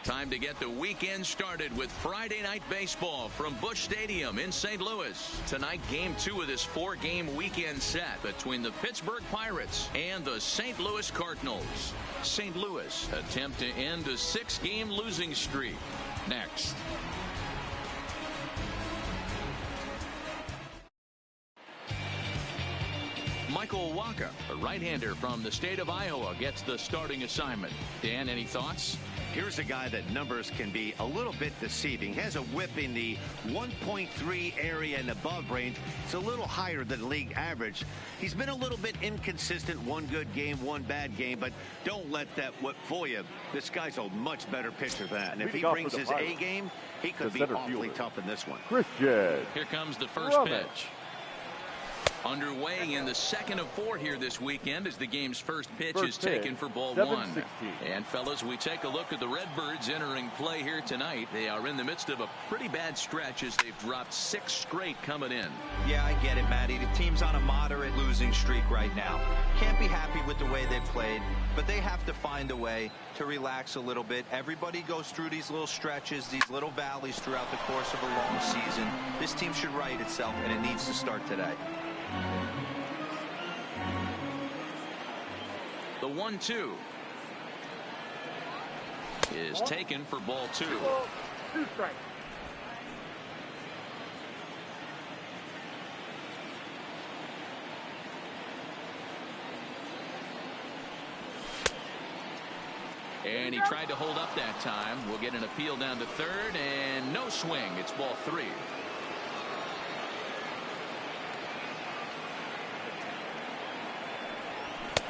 Time to get the weekend started with Friday night baseball from Busch Stadium in St. Louis. Tonight, game 2 of this 4-game weekend set between the Pittsburgh Pirates and the St. Louis Cardinals. St. Louis attempt to end a 6-game losing streak. Next. Michael Wacha, a right-hander from the state of Iowa, gets the starting assignment. Dan, any thoughts? Here's a guy that numbers can be a little bit deceiving. Has a whip in the 1.3 area and above range. It's a little higher than league average. He's been a little bit inconsistent. One good game, one bad game, but don't let that whip fool you. This guy's a much better pitcher than that. And if he brings his A game, he could be awfully tough in this one. Here comes the first pitch. Underway in the second of 4 here this weekend as the game's first pitch is taken for ball 1. And fellas, we take a look at the Redbirds entering play here tonight. They are in the midst of a pretty bad stretch as they've dropped 6 straight coming in. Yeah, I get it, Matty. The team's on a moderate losing streak right now. Can't be happy with the way they've played, but they have to find a way to relax a little bit. Everybody goes through these little stretches, these little valleys throughout the course of a long season. This team should right itself, and it needs to start today. The 1-2 is taken for ball 2. 2 strikes. And he tried to hold up that time. We'll get an appeal down to third, and no swing. It's ball 3.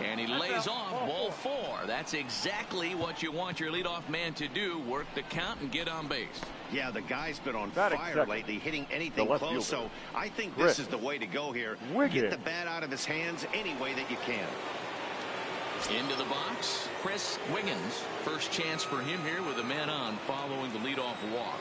And he lays off ball 4. That's exactly what you want your leadoff man to do. Work the count and get on base. Yeah, the guy's been on fire lately, hitting anything close. So I think this is the way to go here. Get the bat out of his hands any way that you can. Into the box, Chris Wiggins. First chance for him here with a man on following the leadoff walk.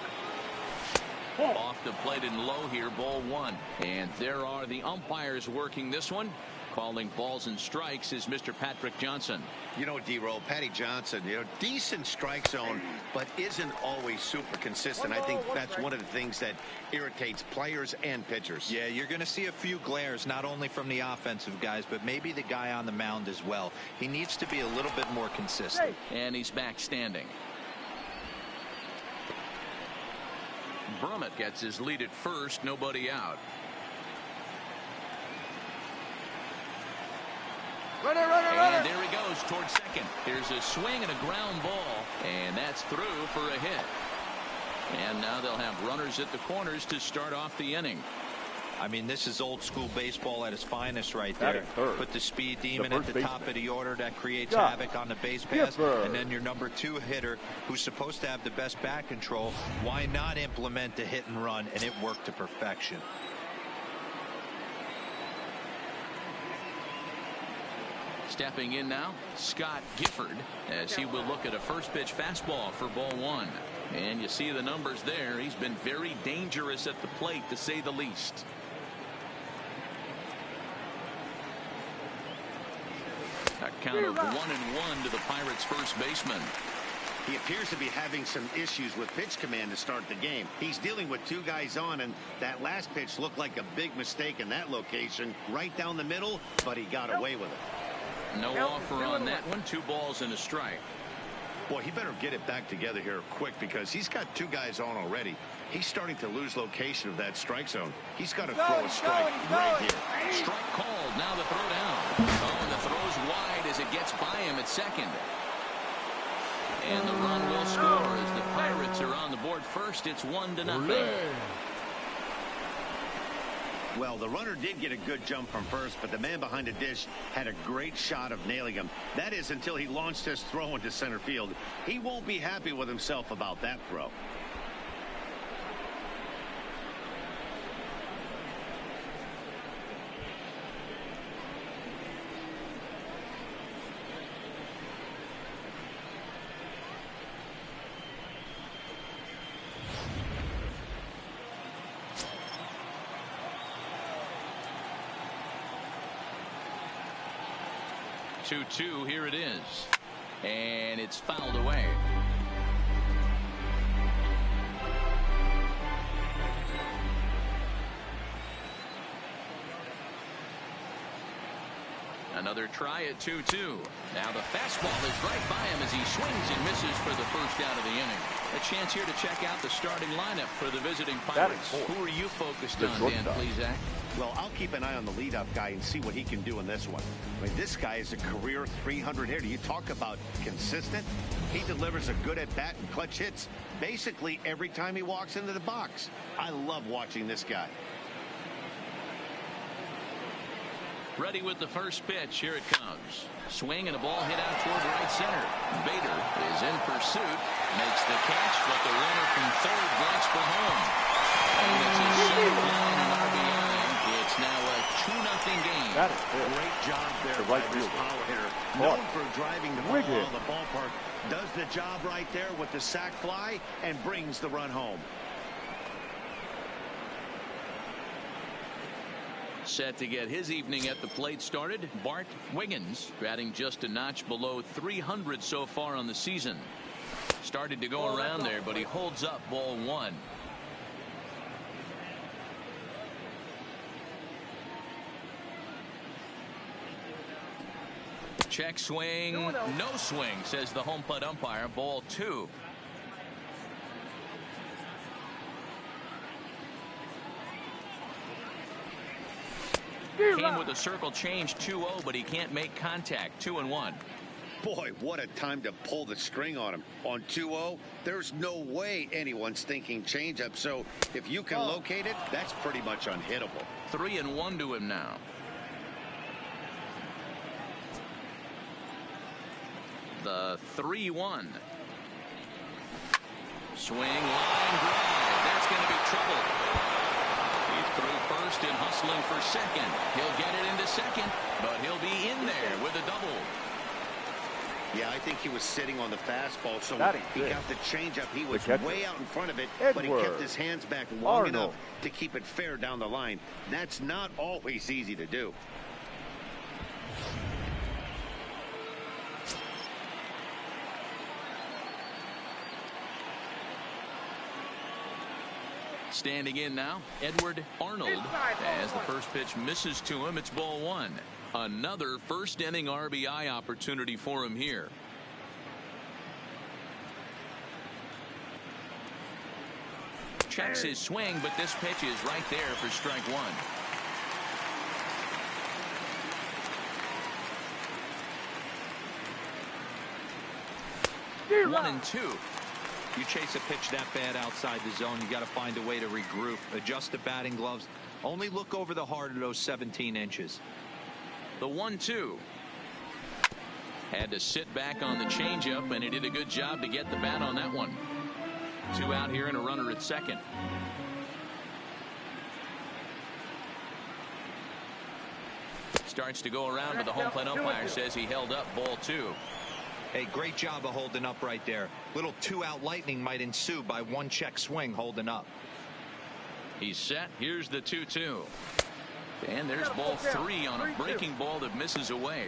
Off the plate and low here, ball 1. And there are the umpires working this one. Calling balls and strikes is Mr. Patrick Johnson. You know, D-Roll, Patty Johnson, decent strike zone, but isn't always super consistent. I think that's one of the things that irritates players and pitchers. Yeah, you're going to see a few glares, not only from the offensive guys, but maybe the guy on the mound as well. He needs to be a little bit more consistent. And he's back standing. Brummett gets his lead at first, nobody out. And there he goes towards second. Here's a swing and a ground ball, and that's through for a hit. And now they'll have runners at the corners to start off the inning. I mean, this is old school baseball at its finest right there. Put the speed demon at the top of the order that creates havoc on the base pass, and then your number 2 hitter who's supposed to have the best bat control. Why not implement the hit and run? And it worked to perfection. Stepping in now, Scott Gifford, as he will look at a first pitch fastball for ball 1. And you see the numbers there. He's been very dangerous at the plate, to say the least. A count of 1-1 to the Pirates' first baseman. He appears to be having some issues with pitch command to start the game. He's dealing with 2 guys on, and that last pitch looked like a big mistake in that location, right down the middle, but he got away with it. No offer on that one. 2 balls and a strike. Boy, he better get it back together here quick, because he's got 2 guys on already. He's starting to lose location of that strike zone. He's got to throw a strike right here. Strike called. Now the throw down. Oh, and the throw's wide as it gets by him at second. And the run will score as the Pirates are on the board first. It's 1-0. Well, the runner did get a good jump from first, but the man behind the dish had a great shot of nailing him. That is until he launched his throw into center field. He won't be happy with himself about that throw. Two, here it is. And it's fouled away. Another try at 2-2. Now the fastball is right by him as he swings and misses for the first out of the inning. A chance here to check out the starting lineup for the visiting Pirates. Who are you focused on, Dan Plesac? Well, I'll keep an eye on the leadoff guy and see what he can do in this one. I mean, this guy is a career 300 hitter. You talk about consistent. He delivers a good at-bat and clutch hits basically every time he walks into the box. I love watching this guy. Ready with the first pitch. Here it comes. Swing and a ball hit out toward right center. Bader is in pursuit. Makes the catch, but the runner from third breaks for home. And it's a single line and RBI. It's now a 2-0 game. That is good. Great job there by this power hitter. Known for driving the ball out of the ballpark. Does the job right there with the sac fly and brings the run home. Set to get his evening at the plate started, Bart Wiggins, batting just a notch below 300 so far on the season. Started to go around there, but he holds up ball one. Check swing, no swing, says the home plate umpire. Ball two. Came with a circle change 2-0, but he can't make contact. 2-1. Boy, what a time to pull the string on him. On 2-0, there's no way anyone's thinking changeup. So if you can locate it, that's pretty much unhittable. 3-1 to him now. The 3-1. Swing, line drive. That's going to be trouble. He's through first and hustling for second. He'll get it into second, but he'll be in there with a double. Yeah, I think he was sitting on the fastball, so he got the changeup. He was way out in front of it, but he kept his hands back long enough to keep it fair down the line. That's not always easy to do. Standing in now, Edward Arnold. As the first pitch misses to him, it's ball one. Another first inning RBI opportunity for him here. Checks his swing, but this pitch is right there for strike one. One and two. You chase a pitch that bad outside the zone, you got to find a way to regroup, adjust the batting gloves, only look over the heart of those 17 inches. The 1-2. Had to sit back on the changeup, and he did a good job to get the bat on that one. Two out here and a runner at second. Starts to go around, but the home plate umpire says he held up ball two. Hey, great job of holding up right there. Little two-out lightning might ensue by one check swing holding up. He's set. Here's the 2-2. And there's ball three on a breaking ball that misses away.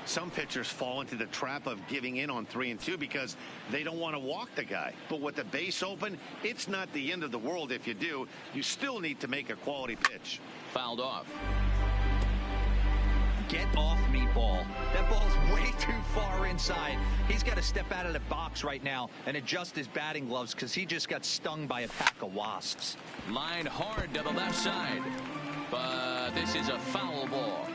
Some pitchers fall into the trap of giving in on 3 and 2 because they don't want to walk the guy. But with the base open, it's not the end of the world if you do. You still need to make a quality pitch. Fouled off. Get off me, ball. That ball's way too far inside. He's got to step out of the box right now and adjust his batting gloves because he just got stung by a pack of wasps. Lined hard to the left side. But this is a foul ball.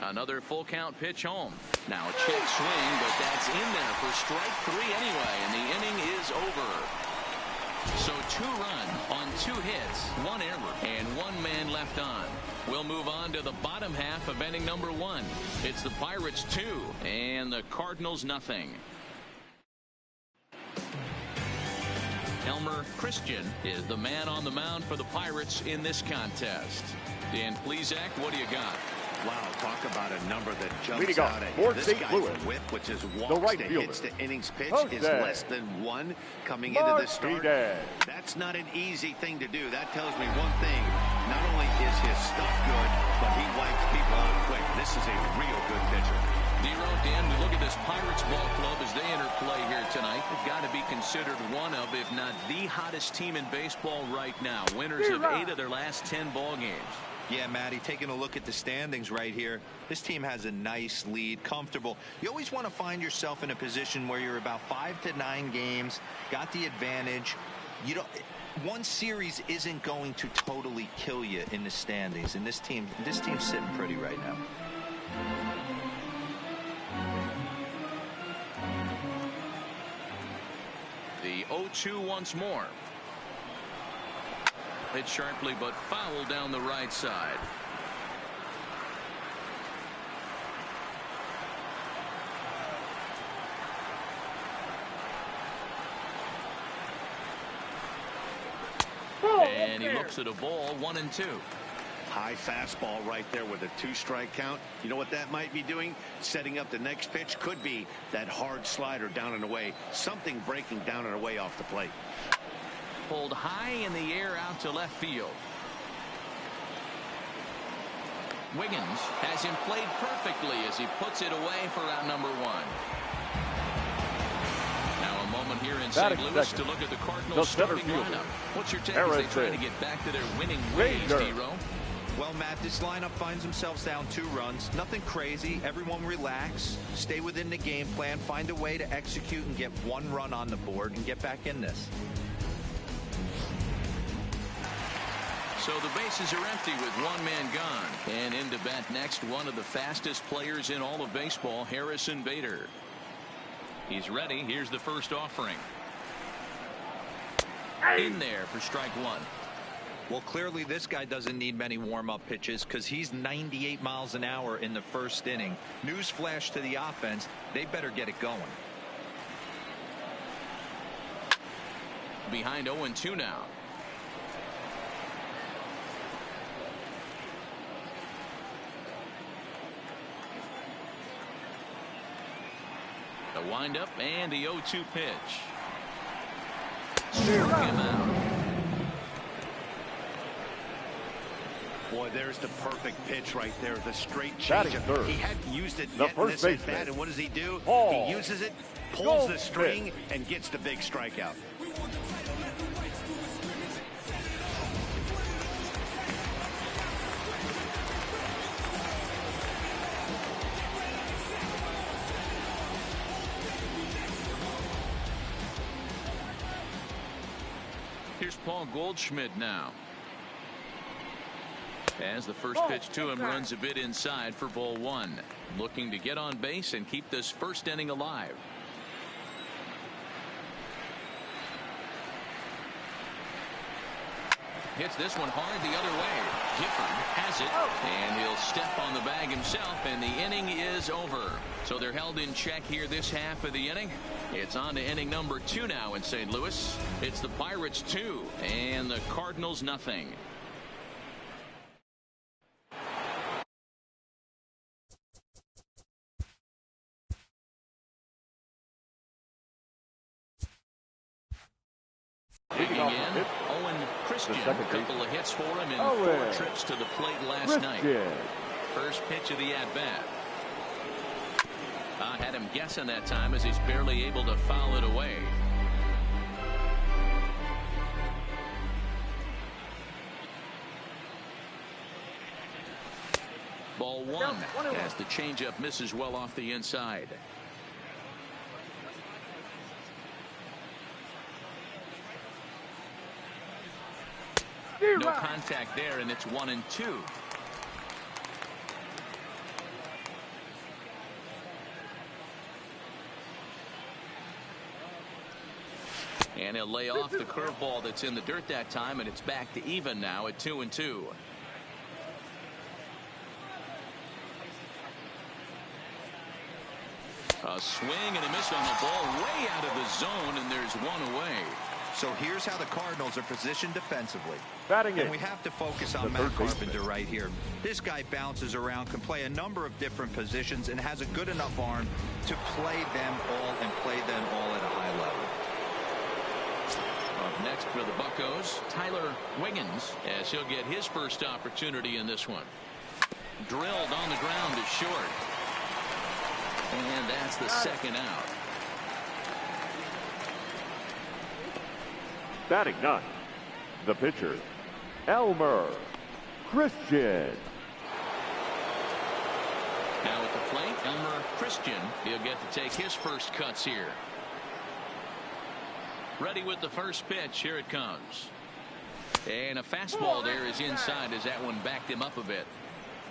Another full count pitch home. Now a check swing, but that's in there for strike three anyway, and the inning is over. So 2 runs on 2 hits, 1 error, and 1 man left on. We'll move on to the bottom half of inning number 1. It's the Pirates 2 and the Cardinals nothing. Elmer Christian is the man on the mound for the Pirates in this contest. Dan Plesac, what do you got? Wow, talk about a number that jumps out at you. This guy's whip, which is walks to hits to innings pitch, is less than 1 coming into this start. That's not an easy thing to do. That tells me one thing. Not only is his stuff good, but he wipes people out quick. This is a real good pitcher. Dan, we look at this Louis Pirates ball club as they enter play here tonight. They've got to be considered one of, if not the hottest team in baseball right now. Winners of 8 of their last 10 ball games. Yeah, Matty, taking a look at the standings right here, this team has a nice lead, comfortable. You always want to find yourself in a position where you're about 5 to 9 games, got the advantage. You don't. One series isn't going to totally kill you in the standings, and this team's sitting pretty right now. The 0-2 once more. Hit sharply but foul down the right side. And he looks at a ball, 1-2. High fastball right there with a 2-strike count. You know what that might be doing? Setting up the next pitch. Could be that hard slider down and away. Something breaking down and away off the plate. Pulled high in the air out to left field. Wiggins has him played perfectly as he puts it away for out number 1. Now a moment here in St. Louis to look at the Cardinals starting lineup. What's your take as they try to get back to their winning ways, D-Row? Well, Matt, this lineup finds themselves down 2 runs. Nothing crazy. Everyone relax. Stay within the game plan. Find a way to execute and get 1 run on the board and get back in this. So the bases are empty with 1 man gone. And in to bat next, one of the fastest players in all of baseball, Harrison Bader. He's ready. Here's the first offering. In there for strike 1. Well, clearly this guy doesn't need many warm-up pitches because he's 98 miles an hour in the first inning. Newsflash to the offense. They better get it going. Behind 0-2 now. The windup and the 0-2 pitch. Struck him out. Boy, there's the perfect pitch right there. The straight changeup. He hadn't used it yet in this at bat, and what does he do? He uses it, pulls the string, and gets the big strikeout. Here's Paul Goldschmidt now. As the first pitch to him runs a bit inside for ball 1. Looking to get on base and keep this first inning alive. Hits this one hard the other way. Gifford has it, and he'll step on the bag himself, and the inning is over. So they're held in check here this half of the inning. It's on to inning number 2 now in St. Louis. It's the Pirates 2 and the Cardinals nothing. Digging in, Owen Christian, a couple of hits for him in 4 trips to the plate last night. First pitch of the at-bat. Had him guessing that time as he's barely able to foul it away. Ball 1 as the changeup misses well off the inside. No contact there, and it's 1-2. And he'll lay off the curveball that's in the dirt that time, and it's back to even now at 2-2. A swing and a miss on the ball, way out of the zone, and there's 1 away. So here's how the Cardinals are positioned defensively. And we have to focus on Matt Carpenter right here. This guy bounces around, can play a number of different positions, and has a good enough arm to play them all and play them all at a high level. Up next for the Buccos, Tyler Wiggins, as he'll get his first opportunity in this one. Drilled on the ground is short. And that's the second out. Batting ninth, the pitcher, Elmer Christian. Now at the plate, Elmer Christian. He'll get to take his first cuts here. Ready with the first pitch. Here it comes. And a fastball there is inside as that one backed him up a bit.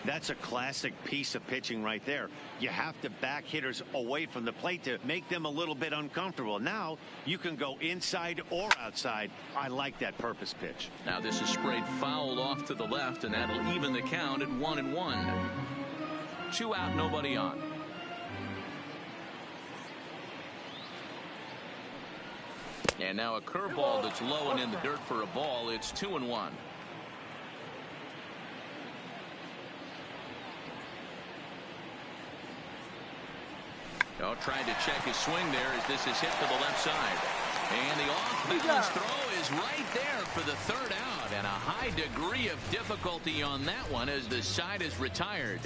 That's a classic piece of pitching right there. You have to back hitters away from the plate to make them a little bit uncomfortable. Now you can go inside or outside. I like that purpose pitch. Now this is sprayed foul off to the left, and that'll even the count at 1-1. 2 out, nobody on. And now a curveball that's low and in the dirt for a ball. It's 2-1. Oh, trying to check his swing there as this is hit to the left side. And the off-balance throw is right there for the third out. And a high degree of difficulty on that one as the side is retired.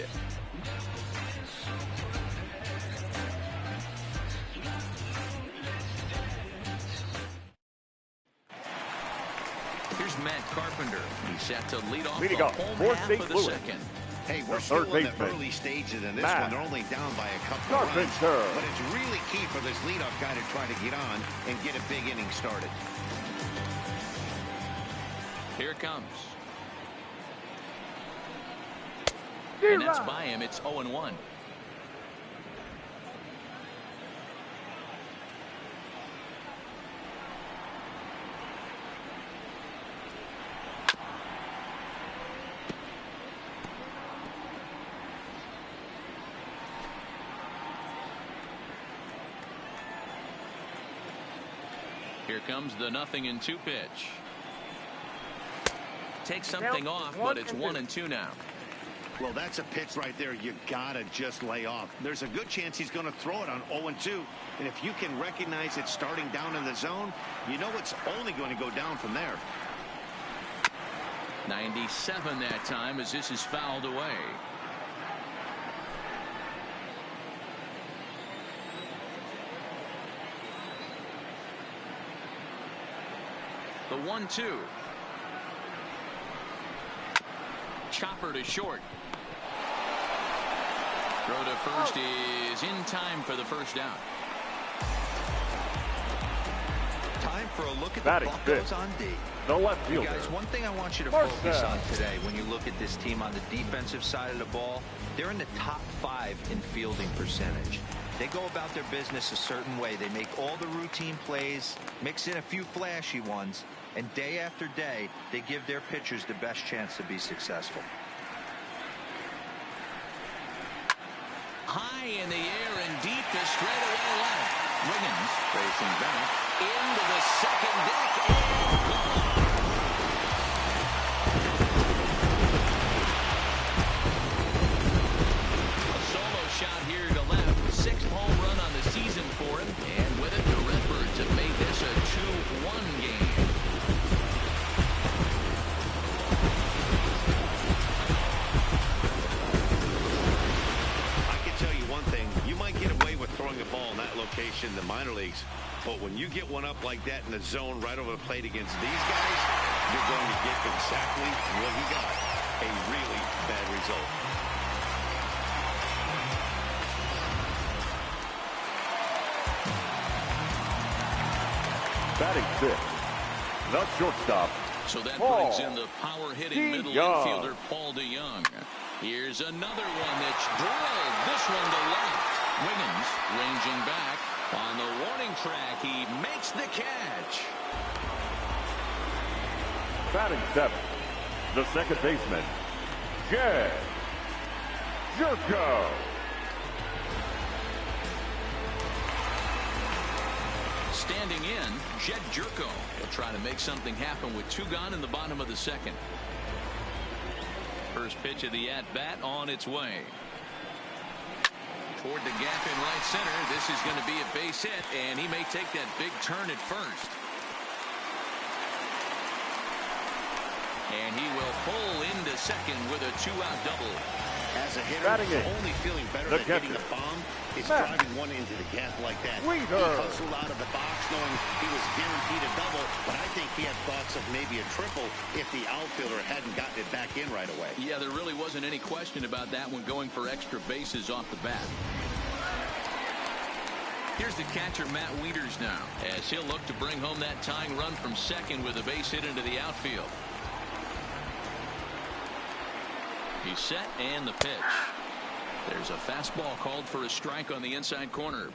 Here's Matt Carpenter. He's set to lead off the home half of the second. Hey, we're still in the early stages in this one. They're only down by a couple of runs. But it's really key for this leadoff guy to try to get on and get a big inning started. Here it comes. And that's by him. It's 0-1. Here comes the 0-2 pitch. Takes something off, but it's 1-2 now. Well, that's a pitch right there you gotta just lay off. There's a good chance he's going to throw it on 0-2. And if you can recognize it starting down in the zone, you know it's only going to go down from there. 97 that time as this is fouled away. The 1-2. Chopper to short. Throw to first is in time for the first out. Time for a look at the Buccos on D. The left fielder. Guys, one thing I want you to focus on today when you look at this team on the defensive side of the ball, they're in the top 5 in fielding percentage. They go about their business a certain way. They make all the routine plays, mix in a few flashy ones, and day after day, they give their pitchers the best chance to be successful. High in the air and deep to straightaway left. Wiggins racing back into the second deck and gone. A solo shot here to left. 6th home run on the season for him, and with it, the Redbirds have made this a 2-1 game. Throwing a ball in that location in the minor leagues, but when you get one up like that in the zone right over the plate against these guys, you're going to get exactly what he got, a really bad result. Batting 5th, the shortstop. So that brings in the power-hitting middle infielder, Paul DeYoung. Here's another one that's drilled. This one to left. Wiggins ranging back on the warning track. He makes the catch. Batting 7th, the second baseman, Jed Jerko. Standing in, Jed Jerko will try to make something happen with 2 gone in the bottom of the second. First pitch of the at-bat on its way. Toward the gap in right center. This is going to be a base hit, and he may take that big turn at first. And he will pull into second with a 2-out double. As a hitter, Batting the in. only feeling better The than hitting catcher. a bomb is Matt. driving one into the gap like that. He Leader. hustled out of the box knowing he was guaranteed a double, but I think he had thoughts of maybe a triple if the outfielder hadn't gotten it back in right away. Yeah, there really wasn't any question about that one, going for extra bases off the bat. Here's the catcher, Matt Wieters, now, as he'll look to bring home that tying run from second with a base hit into the outfield. He's set, and the pitch. There's a fastball called for a strike on the inside corner.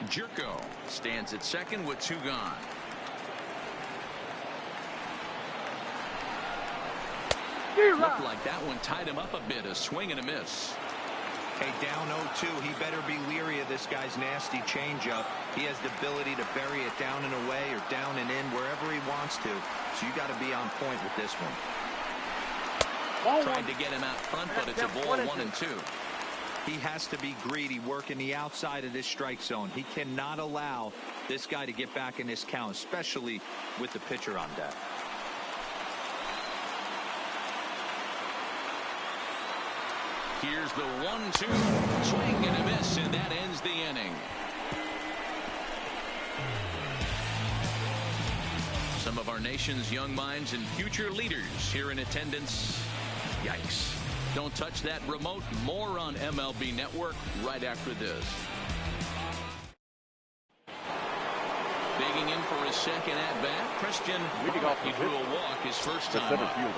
Jerko stands at second with 2 gone. Looked like that one tied him up a bit. A swing and a miss. Hey, down 0-2, he better be leery of this guy's nasty changeup. He has the ability to bury it down and away or down and in wherever he wants to. So you got to be on point with this one. Tried to get him out front, but it's a ball 1-2. He has to be greedy, working the outside of this strike zone. He cannot allow this guy to get back in this count, especially with the pitcher on deck. Here's the 1-2. Swing and a miss, and that ends the inning. Some of our nation's young minds and future leaders here in attendance. Yikes. Don't touch that remote. More on MLB Network right after this. Digging in for his second at-bat, Christian. Leading off the he drew a walk his first The time center up. fielder,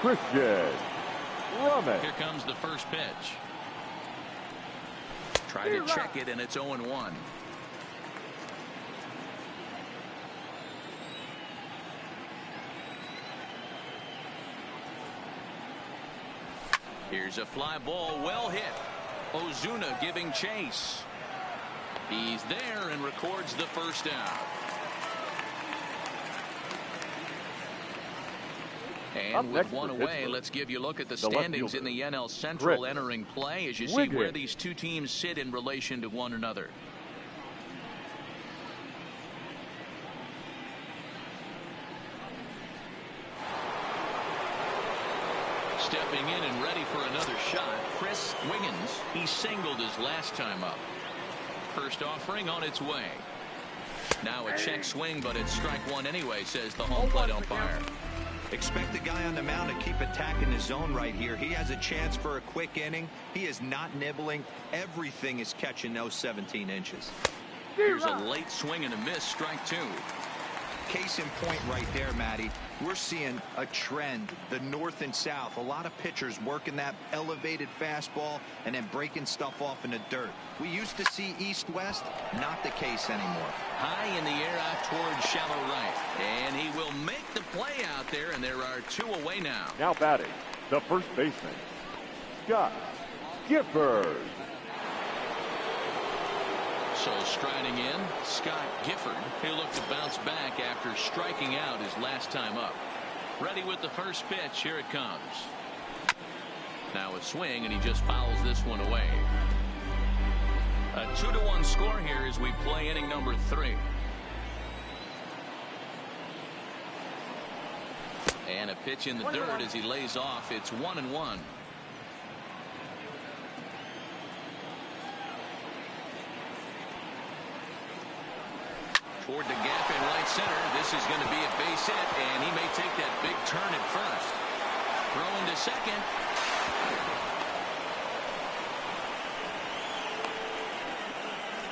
Christian Ramirez. Here comes the first pitch. Try to check it, and it's 0-1. Here's a fly ball, well hit. Ozuna giving chase. He's there and records the first out. And with one away, let's give you a look at the standings in the NL Central entering play as you see where these two teams sit in relation to one another. Stepping in and ready for another shot, Chris Wiggins. He singled his last time up. First offering on its way. Now a check swing, but it's strike one anyway, says the home plate umpire. Expect the guy on the mound to keep attacking the zone right here. He has a chance for a quick inning. He is not nibbling. Everything is catching those 17 inches. Here's a late swing and a miss, strike 2. Case in point right there, Matty. We're seeing a trend, the north and south. A lot of pitchers working that elevated fastball and then breaking stuff off in the dirt. We used to see east-west, not the case anymore. High in the air out towards shallow right. And he will make the play out there, and there are 2 away now. Now batting, the first baseman, Scott Gifford. So striding in, Scott Gifford. He'll look to bounce back after striking out his last time up. Ready with the first pitch. Here it comes. Now a swing, and he just fouls this one away. A 2-1 score here as we play inning number 3. And a pitch in the dirt as he lays off. It's 1-1. Toward the gap in right center. This is going to be a base hit, and he may take that big turn at first. Throwing to second.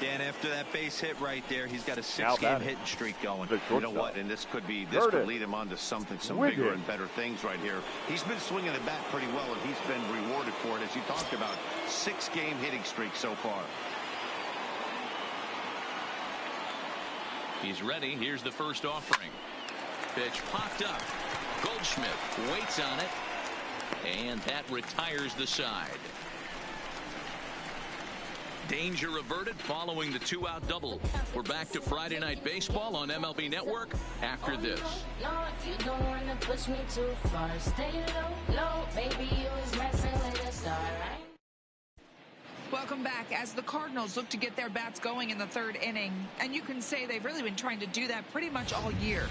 Dan, after that base hit right there, he's got a 6-game hitting streak going. You know what? And this could lead him on to some bigger and better things right here. He's been swinging the bat pretty well, and he's been rewarded for it, as you talked about. 6-game hitting streak so far. He's ready. Here's the first offering. Pitch popped up. Goldschmidt waits on it. And that retires the side. Danger averted following the 2-out double. We're back to Friday Night Baseball on MLB Network after this. No, you don't want to push me too far. Stay low, low. Baby, you was messing with a star, right? Welcome back as the Cardinals look to get their bats going in the 3rd inning. And you can say they've really been trying to do that pretty much all year.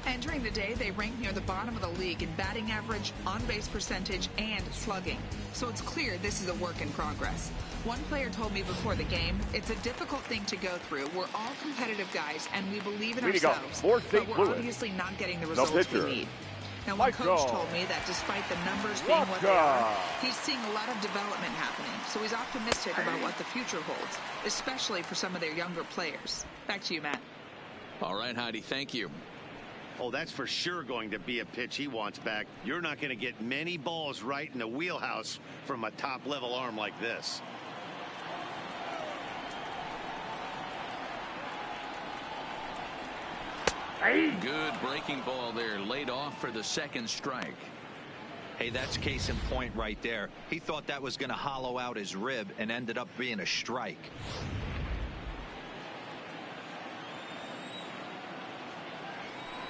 Entering the day, they rank near the bottom of the league in batting average, on-base percentage, and slugging. So it's clear this is a work in progress. One player told me before the game, it's a difficult thing to go through. We're all competitive guys, and we believe in ourselves. But we're obviously not getting the results we need. Now, one coach told me that despite the numbers being what they are, he's seeing a lot of development happening. So he's optimistic about what the future holds, especially for some of their younger players. Back to you, Matt. All right, Heidi, thank you. Oh, that's for sure going to be a pitch he wants back. You're not going to get many balls right in the wheelhouse from a top-level arm like this. Good breaking ball there, laid off for the second strike. Hey, that's case in point right there. He thought that was going to hollow out his rib and ended up being a strike.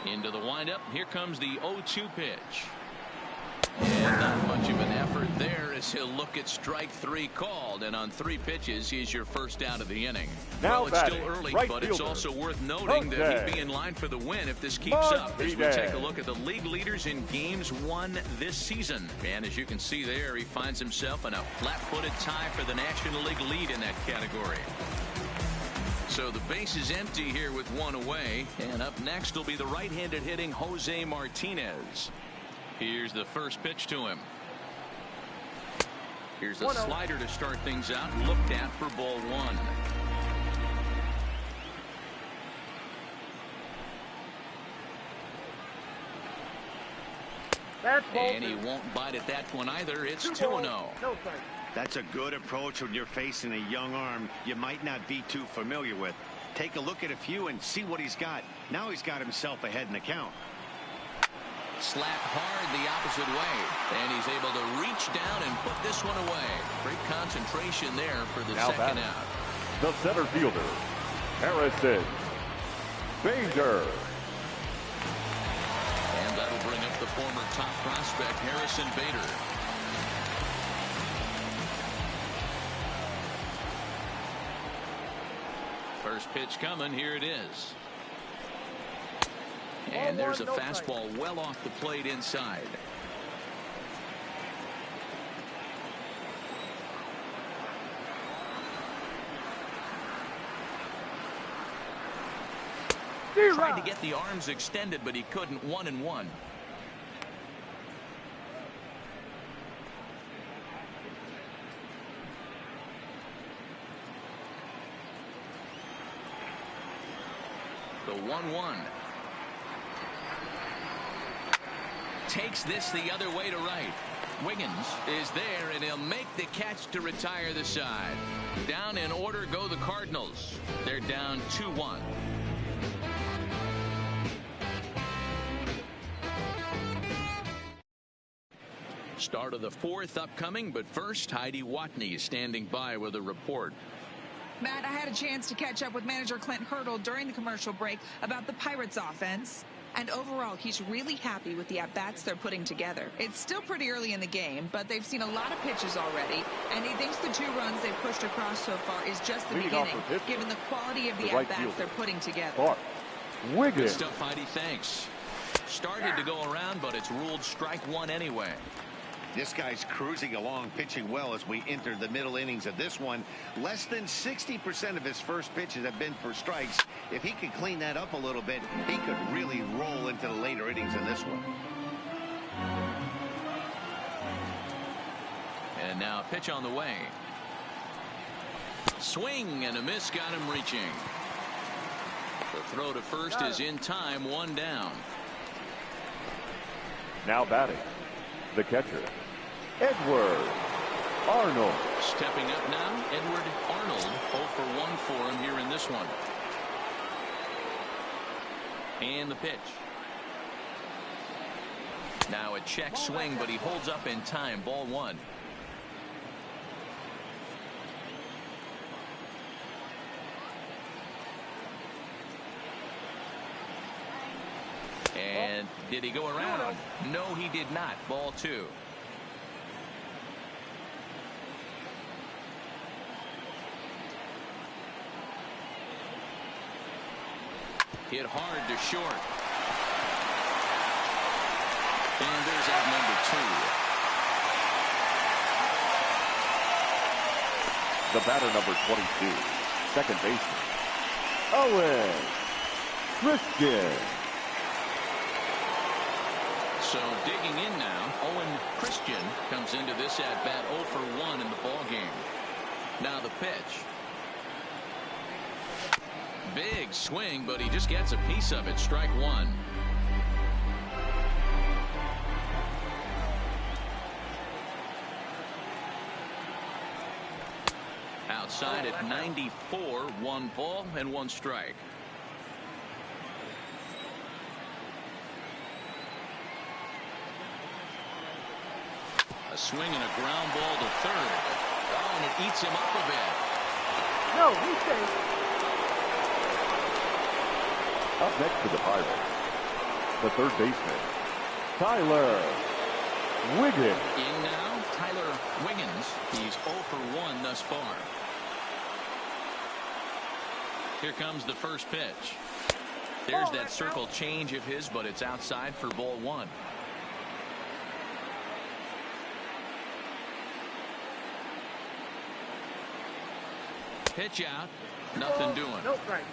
Into the windup. Here comes the 0-2 pitch. And not much of an effort there as he'll look at strike three called. And on 3 pitches, he's your first out of the inning. Now well, it's still early, but it's also worth noting that he'd be in line for the win if this keeps up. As we take a look at the league leaders in games won this season. And as you can see there, he finds himself in a flat-footed tie for the National League lead in that category. So the base is empty here with 1 away. And up next will be the right-handed hitting Jose Martinez. Here's the first pitch to him. Here's a slider to start things out. Looked at for ball 1. And he won't bite at that one either. It's 2-0. That's a good approach when you're facing a young arm you might not be too familiar with. Take a look at a few and see what he's got. Now he's got himself ahead in the count. Slapped hard the opposite way. And he's able to reach down and put this one away. Great concentration there for the second out. The center fielder, Harrison Bader. And that'll bring up the former top prospect, Harrison Bader. First pitch coming. Here it is. And there's a fastball well off the plate inside. Tried to get the arms extended, but he couldn't. 1-1. The 1-1. Takes this the other way to right. Wiggins is there, and he'll make the catch to retire the side. Down in order go the Cardinals. They're down 2-1. Start of the 4th upcoming, but first, Heidi Watney is standing by with a report. Matt, I had a chance to catch up with manager Clint Hurdle during the commercial break about the Pirates offense. And overall, he's really happy with the at-bats they're putting together. It's still pretty early in the game, but they've seen a lot of pitches already. And he thinks the 2 runs they've pushed across so far is just the beginning, given the quality of the at-bats they're putting together. Wiggins. Good stuff, Heidi. Thanks. Started to go around, but it's ruled strike 1 anyway. This guy's cruising along, pitching well as we enter the middle innings of this one. Less than 60% of his first pitches have been for strikes. If he could clean that up a little bit, he could really roll into the later innings in this one. And now a pitch on the way. Swing and a miss, got him reaching. The throw to first is in time, 1 down. Now batting, the catcher, Edward Arnold. Stepping up now, Edward Arnold, 0 for 1 for him here in this one. And the pitch. Now a check swing, but he holds up in time, ball 1. And did he go around? No, he did not. Ball 2. Hit hard to short. And there's out number 2. The batter, number 22, second baseman, Owen Christian. So digging in now, Owen Christian comes into this at-bat 0 for 1 in the ball game. Now the pitch. Big swing, but he just gets a piece of it. Strike 1. Outside at 94, 1 ball and 1 strike. A swing and a ground ball to third. Oh, and it eats him up a bit. No, he's safe. Up next to the Pirates, the third baseman, Tyler Wiggins. In now, Tyler Wiggins. He's 0 for 1 thus far. Here comes the first pitch. There's that circle change of his, but it's outside for ball 1. Pitch out. Nothing doing. Nope, right.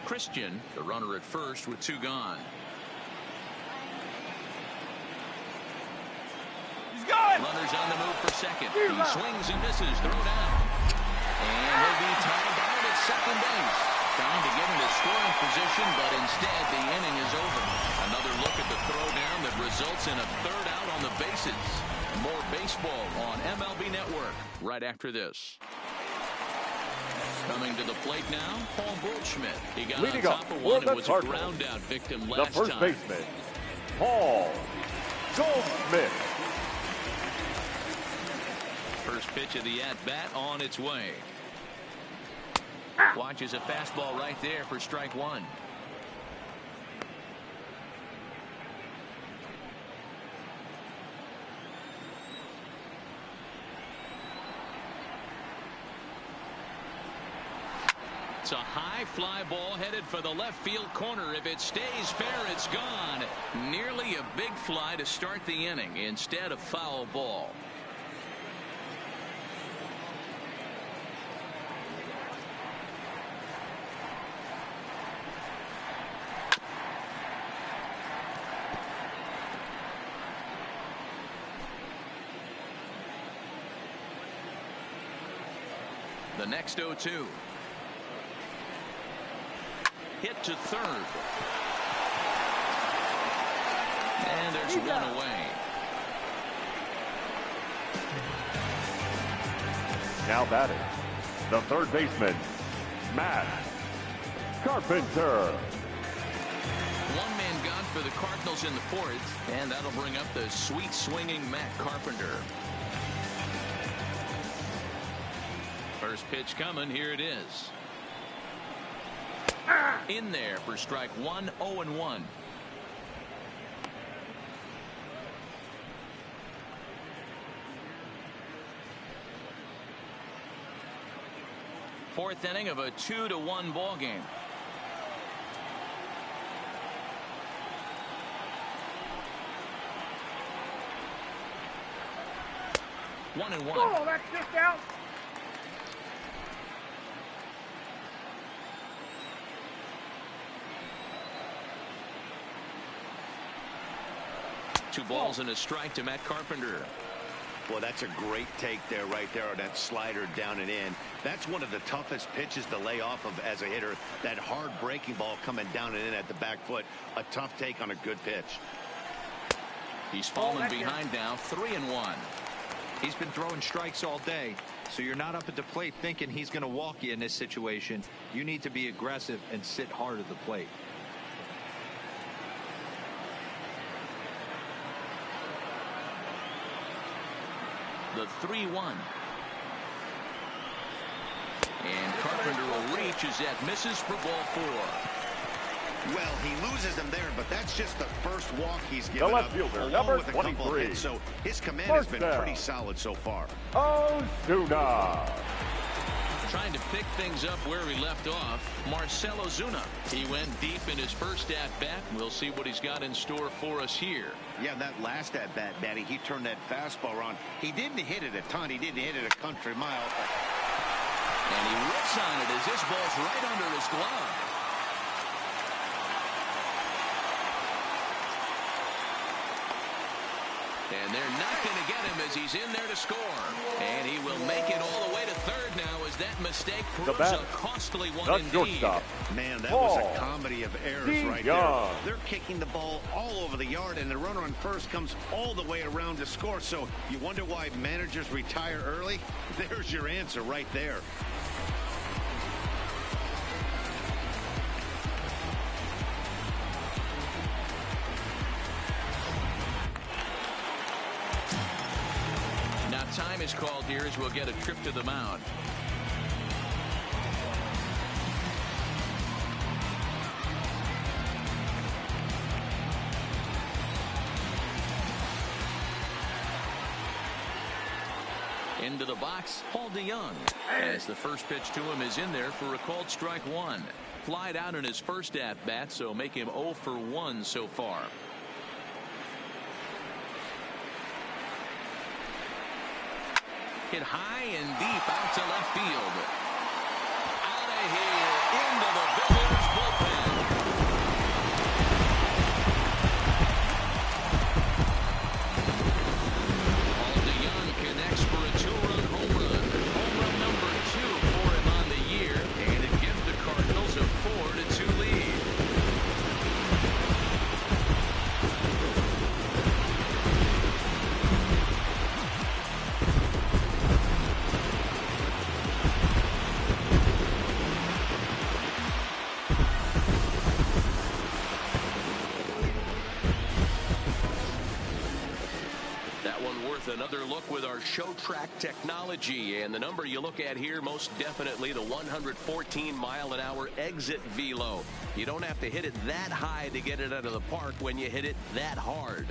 Christian, the runner at first with 2 gone. He's going. Runners on the move for second. He swings and misses. Throw down. And he'll be tied down at second base. Trying to get into scoring position, but instead the inning is over. Another look at the throw down that results in a third out on the bases. More baseball on MLB Network right after this. Coming to the plate now, Paul Goldschmidt. He got on top of one and was a ground out victim last time. The first baseman, Paul Goldschmidt. First pitch of the at-bat on its way. Watches a fastball right there for strike 1. It's a high fly ball headed for the left field corner. If it stays fair, it's gone. Nearly a big fly to start the inning. Instead, a foul ball. The next 0-2. Hit to third. And there's one away. Now batting, the third baseman, Matt Carpenter. One man gone for the Cardinals in the 4th, and that'll bring up the sweet swinging Matt Carpenter. First pitch coming. Here it is. In there for strike 1, 0-1. Fourth inning of a 2-1 ball game. One and one. Oh, that's just out. Two balls and a strike to Matt Carpenter. Well, that's a great take there, right there, on that slider down and in. That's one of the toughest pitches to lay off of as a hitter. That hard breaking ball coming down and in at the back foot. A tough take on a good pitch. He's fallen behind now, 3-1. He's been throwing strikes all day, so you're not up at the plate thinking he's going to walk you in this situation. You need to be aggressive and sit hard at the plate. The 3-1. And Carpenter will reach as that misses for ball 4. Well, he loses them there, but that's just the first walk he's given The left up, fielder, along number with a couple of 23. hits, so his command First has been down. pretty solid so far. Ozuna. Trying to pick things up where he left off, Marcell Ozuna. He went deep in his first at-bat. We'll see what he's got in store for us here. Yeah, that last at-bat, Matty, he turned that fastball around. He didn't hit it a ton. He didn't hit it a country mile. And he whips on it as this ball's right under his glove. And they're not going to get him as he's in there to score. And he will make it all the way to third now as that mistake proves a costly one indeed. Man, that was a comedy of errors right there. They're kicking the ball all over the yard, and the runner on first comes all the way around to score. So you wonder why managers retire early? There's your answer right there. Time is called here as we'll get a trip to the mound. Into the box, Paul DeYoung. As the first pitch to him is in there for a called strike one. Flied out in his first at-bat, so make him 0 for 1 so far. Hit high and deep out to left field. Out of here into the Villiers bullpen. Paul DeYoung connects for a 2-run home run. Home run number 2 for him on the year, and it gives the Cardinals a 4-2 lead. Another look with our show track technology, and the number you look at here most definitely the 114-mile-an-hour exit velo. You don't have to hit it that high to get it out of the park when you hit it that hard.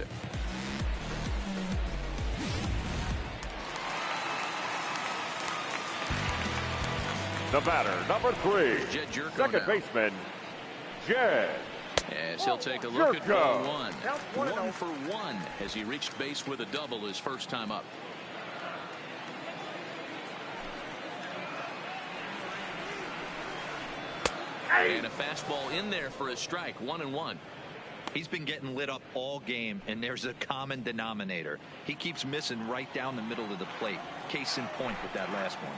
The batter, number 3, second baseman, Jed. As he'll take a look at ball one. 1 for 1 as he reached base with a double his first time up. And a fastball in there for a strike. 1-1. He's been getting lit up all game, and there's a common denominator. He keeps missing right down the middle of the plate. Case in point with that last one.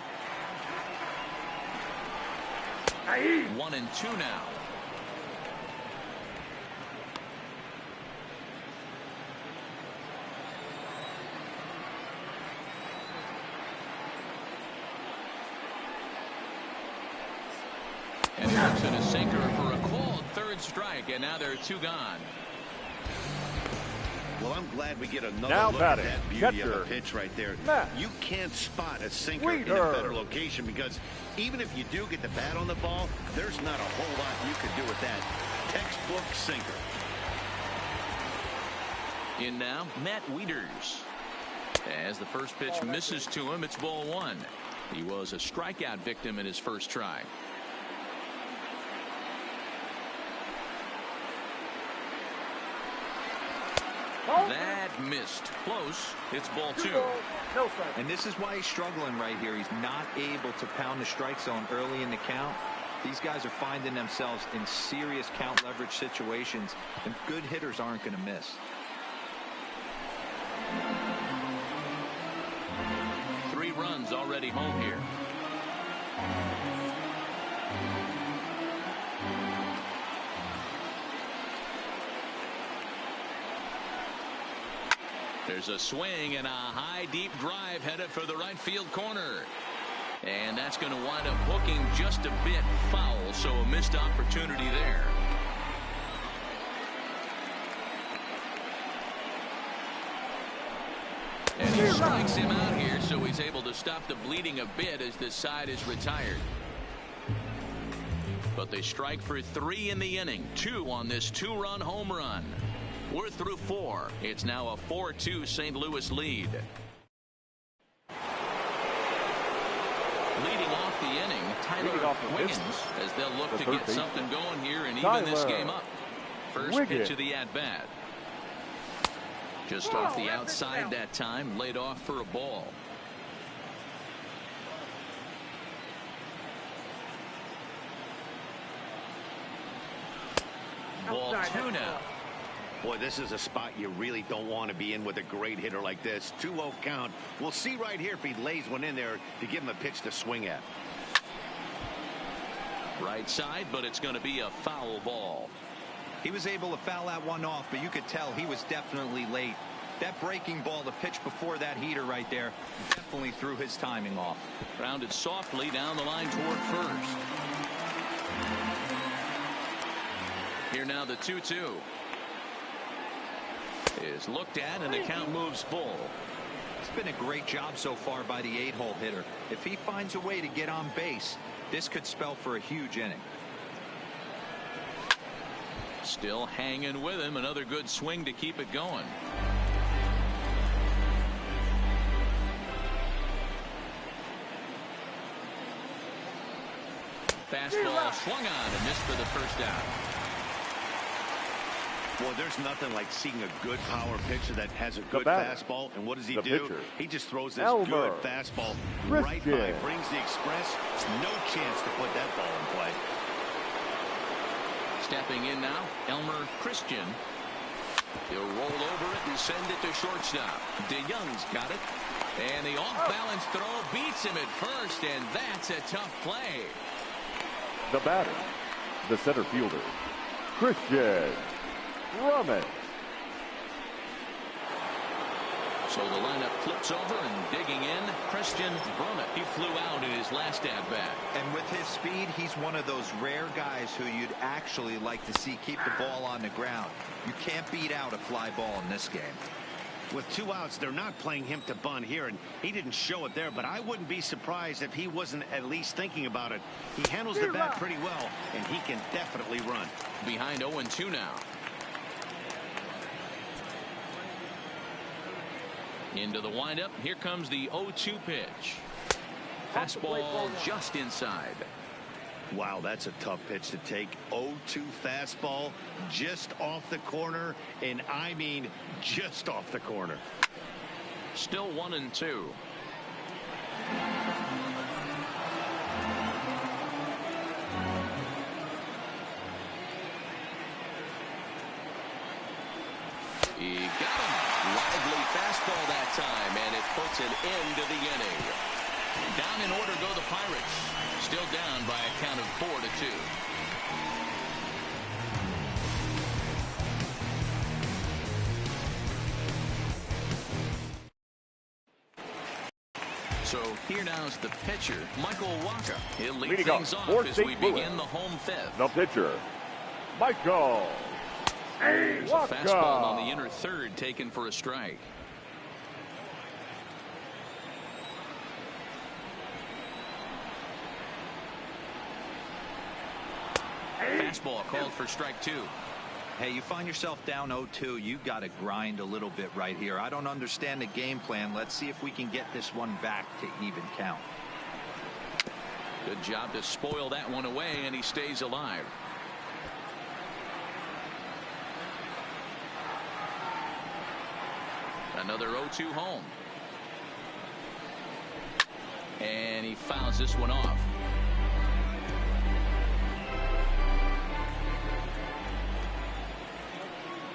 1-2 now. And looks at a sinker for a called third strike, and now there are 2 gone. Well, I'm glad we get another look at that beauty of a pitch right there. You can't spot a sinker in a better location, because even if you do get the bat on the ball, there's not a whole lot you can do with that. Textbook sinker. In now, Matt Wieters. As the first pitch misses to him, it's ball 1. He was a strikeout victim in his first try. That missed. Close. It's ball 2. And this is why he's struggling right here. He's not able to pound the strike zone early in the count. These guys are finding themselves in serious count leverage situations, and good hitters aren't going to miss. Three runs already home here. There's a swing and a high deep drive headed for the right field corner. And that's going to wind up hooking just a bit foul, so a missed opportunity there. And he strikes him out here, so he's able to stop the bleeding a bit as this side is retired. But they strike for 3 in the inning, 2 on this 2-run home run. We're through 4. It's now a 4-2 St. Louis lead. Leading off the inning, Tyler Wiggins, as they'll look to get something going here and even this game up. First pitch of the at-bat. Just off the outside that time, laid off for a ball. Ball 2 now. Boy, this is a spot you really don't want to be in with a great hitter like this. 2-0 count. We'll see right here if he lays one in there to give him a pitch to swing at. Right side, but it's going to be a foul ball. He was able to foul that one off, but you could tell he was definitely late. That breaking ball, the pitch before that heater right there, definitely threw his timing off. Grounded softly down the line toward first. Here now the 2-2. Is looked at and the count moves full. It's been a great job so far by the 8-hole hitter. If he finds a way to get on base, this could spell for a huge inning. Still hanging with him. Another good swing to keep it going. Fastball swung on and missed for the first out. Well, there's nothing like seeing a good power pitcher that has a good fastball. And what does he do? Pitcher. He just throws this good fastball right by, brings the express. No chance to put that ball in play. Stepping in now, Elmer Christian. He'll roll over it and send it to shortstop. DeYoung's got it. And the off-balance throw beats him at first, and that's a tough play. The batter, the center fielder, Christian Drummond. So the lineup flips over and digging in, Christian Drummond. He flew out in his last at-bat. And with his speed, he's one of those rare guys who you'd actually like to see keep the ball on the ground. You can't beat out a fly ball in this game. With 2 outs, they're not playing him to bunt here, and he didn't show it there, but I wouldn't be surprised if he wasn't at least thinking about it. He handles the bat pretty well, and he can definitely run. Behind 0-2 now. Into the windup. Here comes the 0-2 pitch. Fastball just inside. Wow, that's a tough pitch to take. 0-2 fastball just off the corner, and I mean just off the corner. Still 1-2. He got him. Lively fastball that time, and it puts an end to the inning. Down in order go the Pirates. Still down by a count of 4-2. So here now's the pitcher, Michael Wacha. He'll lead things off as we begin the home fifth. The pitcher, Michael There's a fastball on the inner third taken for a strike. Fastball called for strike 2. Hey, you find yourself down 0-2. You got to grind a little bit right here. I don't understand the game plan. Let's see if we can get this one back to even count. Good job to spoil that one away, and he stays alive. Another 0-2 home. And he fouls this one off.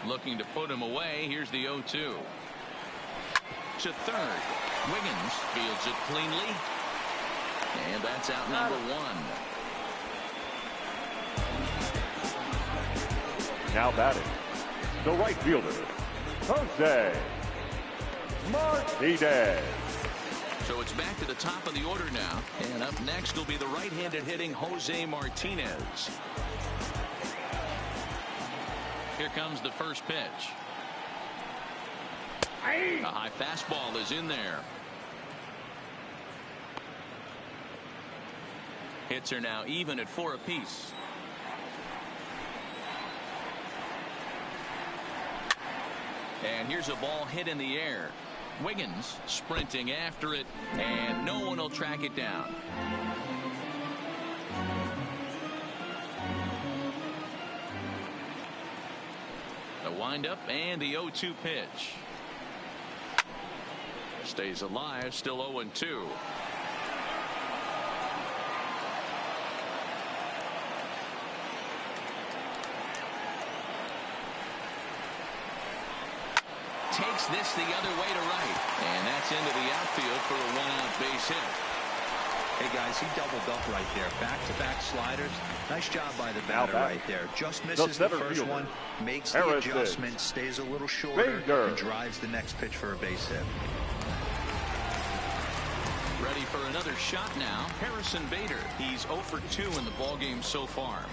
Looking to put him away. Here's the 0-2. To third. Wiggins fields it cleanly. And that's out number 1. Now batting, the right fielder, Jose Martinez. So it's back to the top of the order now. And up next will be the right-handed hitting Jose Martinez. Here comes the first pitch. A high fastball is in there. Hits are now even at 4 apiece. And here's a ball hit in the air. Wiggins sprinting after it, and no one will track it down. The windup and the 0-2 pitch. Stays alive, still 0-2. Takes this the other way to right, and that's into the outfield for a one-out base hit. Hey guys, he doubled up right there. Back-to-back sliders. Nice job by the batter right there. Just misses the first one, makes the adjustment, stays a little shorter, and drives the next pitch for a base hit. Ready for another shot now. Harrison Bader. He's 0 for 2 in the ballgame so far.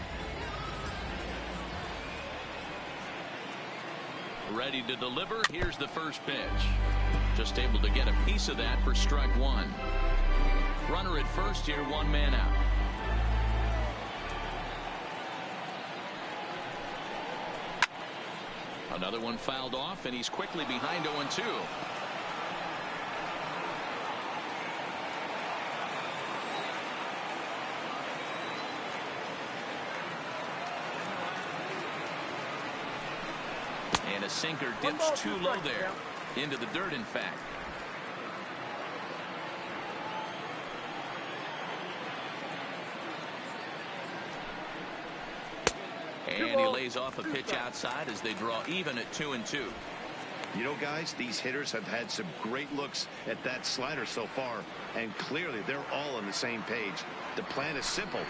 Ready to deliver. Here's the first pitch. Just able to get a piece of that for strike one. Runner at first here, one man out. Another one fouled off, and he's quickly behind 0-2. And a sinker dips too low there. Into the dirt, in fact. And he lays off a pitch outside as they draw even at 2-2. You know, guys, these hitters have had some great looks at that slider so far, and clearly they're all on the same page. The plan is simple.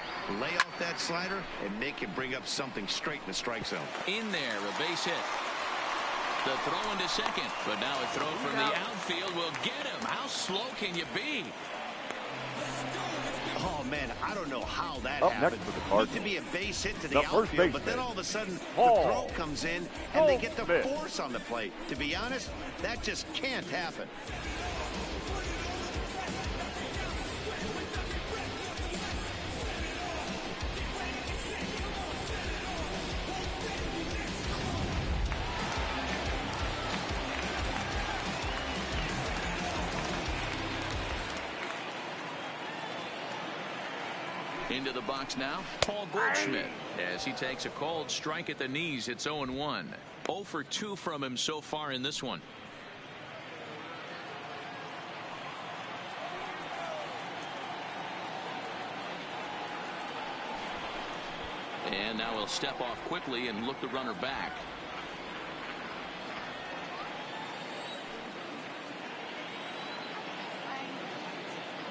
Lay off that slider and make him bring up something straight in the strike zone. In there, a base hit. The throw into second, but now a throw from the outfield will get him. How slow can you be? Oh, man, I don't know how that Up happened. next for the Cardinals, to be a base hit to the first outfield, but baseman, then all of a sudden the Paul throw comes in and they get the Smith. force on the plate. To be honest, that just can't happen. Into the box now, Paul Goldschmidt, as he takes a called strike at the knees. It's 0-1. 0 for 2 from him so far in this one. And now he'll step off quickly and look the runner back.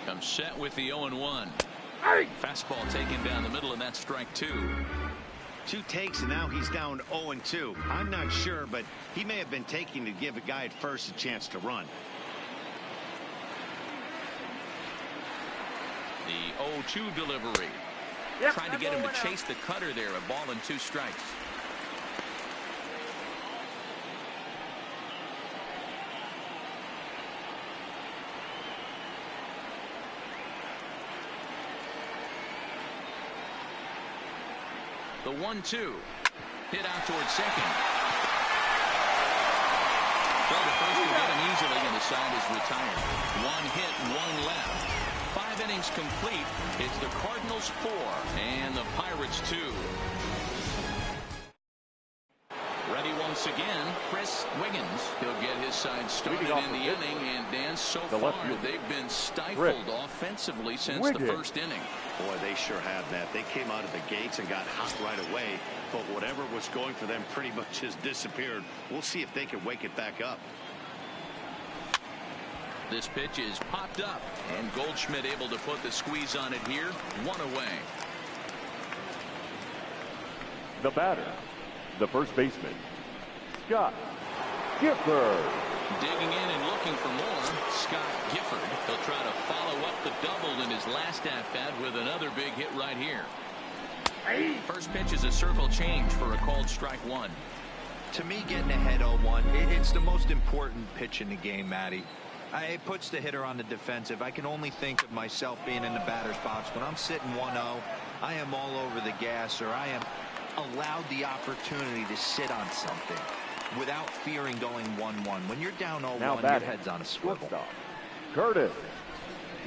Comes set with the 0-1. Fastball taken down the middle, and that's strike two. 2 takes, and now he's down 0-2. I'm not sure, but he may have been taking to give a guy at first a chance to run. The 0-2 delivery. Trying to get him to chase the cutter there. A ball and 2 strikes. The 1-2 hit out towards second. Well, the first will get him easily, and the side is retired. 1 hit, 1 left. 5 innings complete. It's the Cardinals 4 and the Pirates 2. Ready once again, Chris Wiggins. He'll get his side started in the inning, and Dan, so far they've been stifled offensively since the first inning. Boy, they sure have, Matt. They came out of the gates and got hot right away, but whatever was going for them pretty much has disappeared. We'll see if they can wake it back up. This pitch is popped up, and Goldschmidt able to put the squeeze on it here. 1 away. The batter, the first baseman, Scott Gifford. Digging in and looking for more, Scott Gifford. He'll try to follow up the double in his last at-bat with another big hit right here. First pitch is a circle change for a called strike 1. To me, getting ahead 0-1, it's the most important pitch in the game, Matty. It puts the hitter on the defensive. I can only think of myself being in the batter's box. When I'm sitting 1-0, I am all over the gas, or I am allowed the opportunity to sit on something. without fearing going 1-1. When you're down 0-1, Now your head's on a swivel. Shortstop, Curtis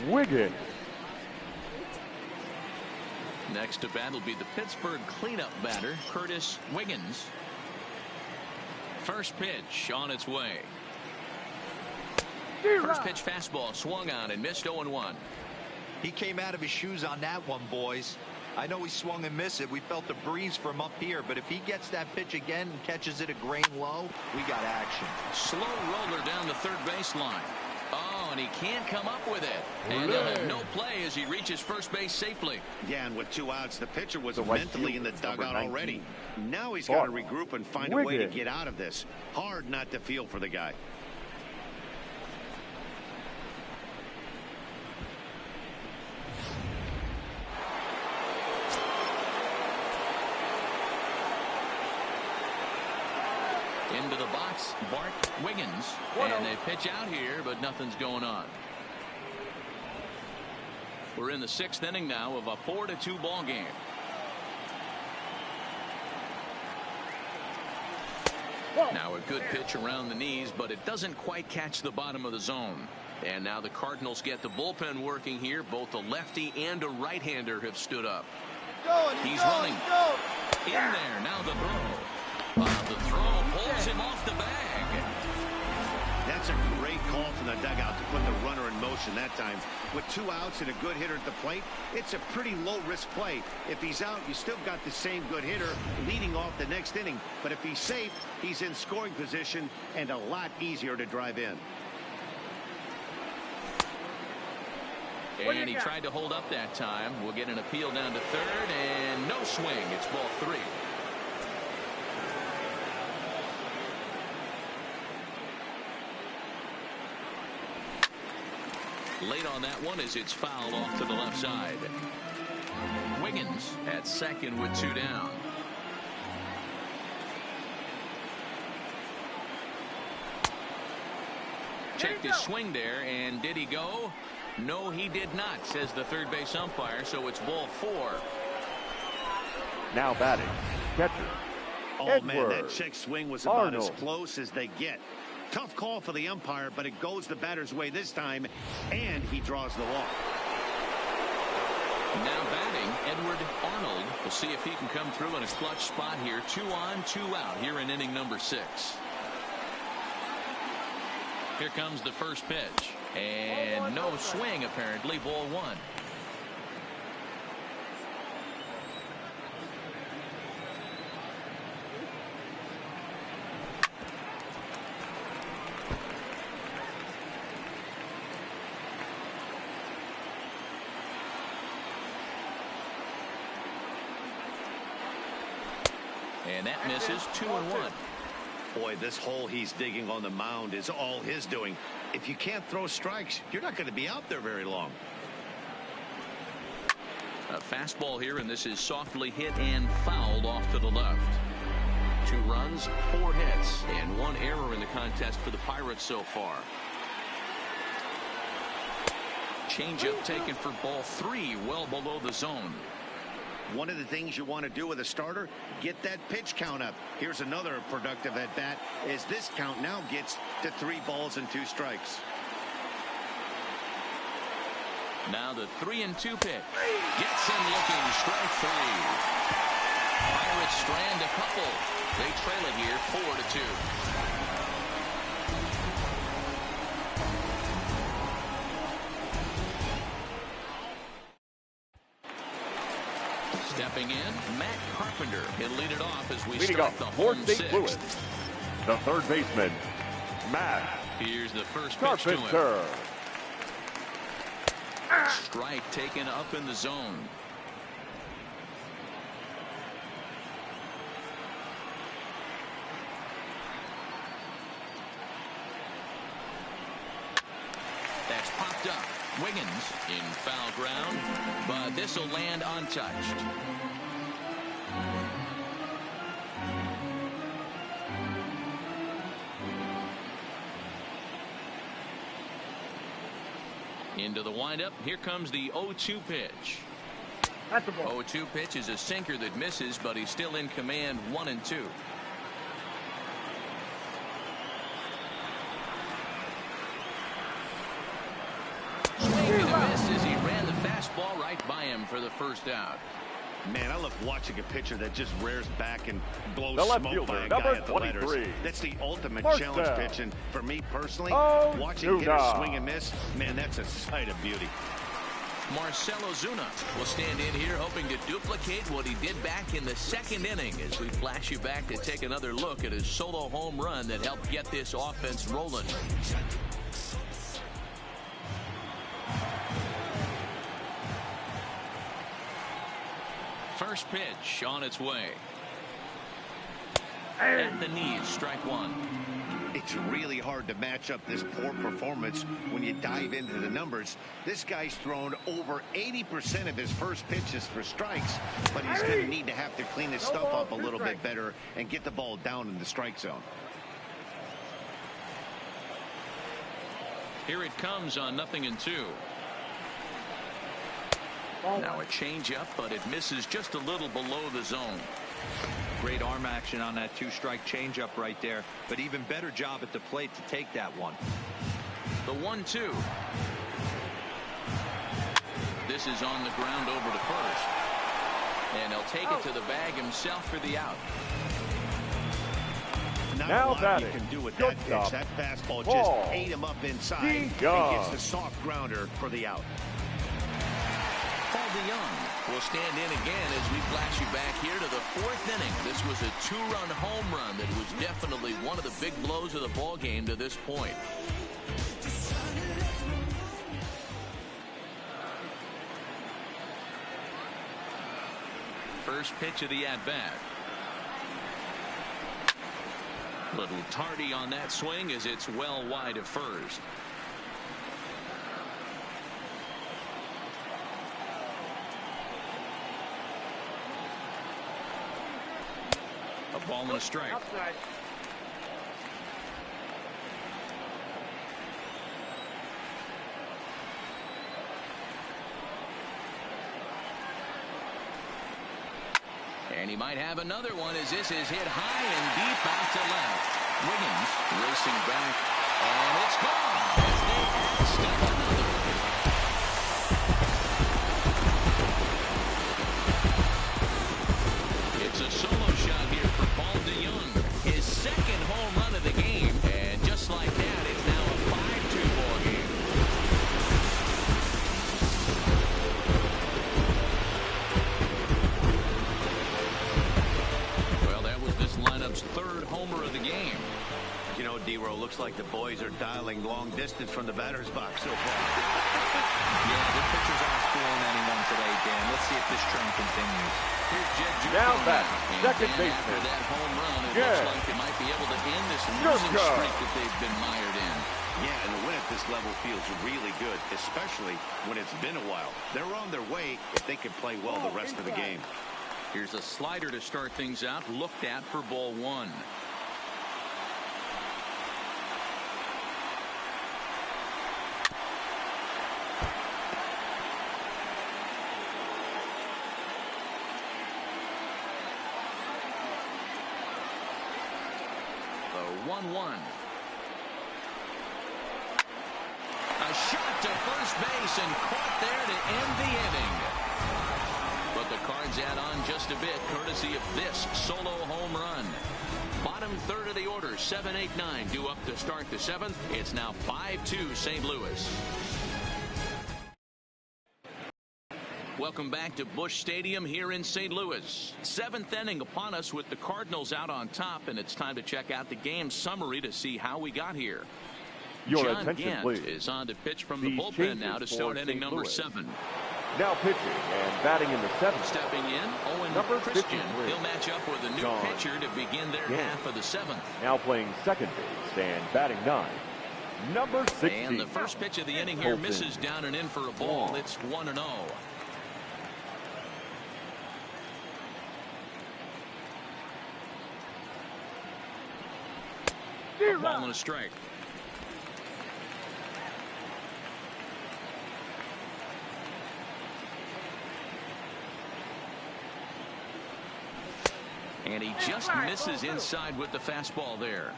Wiggins. Next to bat will be the Pittsburgh cleanup batter, Curtis Wiggins. First pitch on its way. First pitch fastball swung on and missed 0-1. He came out of his shoes on that one, boys. I know he swung and missed it. We felt the breeze from up here, but if he gets that pitch again and catches it a grain low, we got action. Slow roller down the third baseline. Oh, and he can't come up with it. And he'll have no play as he reaches first base safely. Yeah, and with 2 outs, the pitcher was The right mentally in the fielder, dugout number 19. already. Now he's Bart got to regroup and find a way to Wiggins. get out of this. Hard not to feel for the guy. Into the box, Bart Wiggins. And they pitch out here, but nothing's going on. We're in the 6th inning now of a 4-2 ball game. Now a good pitch around the knees, but it doesn't quite catch the bottom of the zone. And now the Cardinals get the bullpen working here. Both a lefty and a right-hander have stood up. He's running. In there, now the throw. The throw pulls him off the bag. That's a great call from the dugout to put the runner in motion that time. With 2 outs and a good hitter at the plate, it's a pretty low-risk play. If he's out, you still got the same good hitter leading off the next inning. But if he's safe, he's in scoring position and a lot easier to drive in. And he tried to hold up that time. We'll get an appeal down to third, and no swing. It's ball 3. Late on that one as it's fouled off to the left side. Wiggins at second with 2 down. Checked his swing there, and did he go? No, he did not, says the third base umpire, so it's ball 4. Now batting, catcher, Oh, Edward man, that check swing was about Arnold. as close as they get. Tough call for the umpire, but it goes the batter's way this time, and he draws the walk. Now batting, Edward Arnold. We'll see if he can come through in a clutch spot here. 2 on, 2 out here in inning number 6. Here comes the first pitch. And no swing, apparently. Ball 1. And that misses. 2-1. Boy, this hole he's digging on the mound is all his doing. If you can't throw strikes, you're not going to be out there very long. A fastball here, and this is softly hit and fouled off to the left. 2 runs, 4 hits, and 1 error in the contest for the Pirates so far. Changeup taken for ball 3, well below the zone. One of the things you want to do with a starter, get that pitch count up. Here's another productive at bat as this count now gets to 3 balls and 2 strikes. Now the 3-2 pitch. Gets him looking, strike 3. Pirates strand a couple. They trail it here 4-2. Stepping in, Matt Carpenter. He'll lead it off as we Leading start off the for home St. Louis, 6th. the third baseman, Matt Here's the first pitch to him. Carpenter. Strike taken up in the zone. That's popped up. Wiggins in foul ground, but this will land untouched. Into the windup. Here comes the 0-2 pitch. 0-2 pitch is a sinker that misses, but he's still in command. 1-2. right by him for the first out. Man, I love watching a pitcher that just rears back and blows The left smoke by fielder, a guy number at the letters. 23. That's the ultimate Marcel. challenge pitch, and for me personally, Oh, watching hitters Zuna. swing and miss, man, that's a sight of beauty. Marcelo Zuna will stand in here hoping to duplicate what he did back in the second inning as we flash you back to take another look at his solo home run that helped get this offense rolling. First pitch on its way. At the knees, strike one. It's really hard to match up this poor performance when you dive into the numbers. This guy's thrown over 80% of his first pitches for strikes, but he's going to need to have to clean his stuff up a little bit better and get the ball down in the strike zone. Here it comes on 0-2. Now a changeup, but it misses just a little below the zone. Great arm action on that two-strike changeup right there, but even better job at the plate to take that one. The 1-2. This is on the ground over to first. And he'll take it to the bag himself for the out. Not Now a lot batting, you can do with good that pitch. job. That fastball Ball. just ate him up inside and Young. gets the soft grounder for the out. Paul DeYoung will stand in again as we flash you back here to the fourth inning. This was a two-run home run that was definitely one of the big blows of the ball game to this point. First pitch of the at-bat. Little tardy on that swing as it's well wide of first. A ball and a strike. Outside. And he might have another one as this is hit high and deep out to left. Wiggins racing back, and it's gone as they add still another. It's a solo shot here for Paul DeYoung. His second home run of the game, and just like that, it's now a 5-2 ball game. Well, that was this lineup's third homer of the game. You know, D-Row, looks like the boys are dialing long distance from the batter's box so far. Yeah, the pitchers aren't fooling anyone today, Dan. Let's see if this trend continues. Here's Jed Juco Now back, and second Dan, after baseman. that home run, it Yeah. looks like they might be able to end this losing Juco. streak that they've been mired in. Yeah, and the win at this level feels really good, especially when it's been a while. They're on their way if they can play well the rest of the game. Here's a slider to start things out, looked at for ball one. The 1-1. A shot to first base and caught there to end the inning. But the Cards add on just a bit courtesy of this solo home run. Bottom third of the order, 7-8-9 due up to start the seventh. It's now 5-2 St. Louis. Welcome back to Busch Stadium here in St. Louis. Seventh inning upon us with the Cardinals out on top, and it's time to check out the game summary to see how we got here. Your John attention, Gant please. is on to pitch from the These bullpen changes now to for start inning St. number Louis. 7. Now pitching and batting in the seventh. Stepping in, Owen Number Christian. 53. He'll match up with a new John pitcher to begin their Gant. half of the seventh. Now playing second base and batting 9. Number 60. And the first pitch of the inning here Colton. misses down and in for a ball. Wong. It's 1-0. A ball and a strike. And he just misses inside with the fastball there.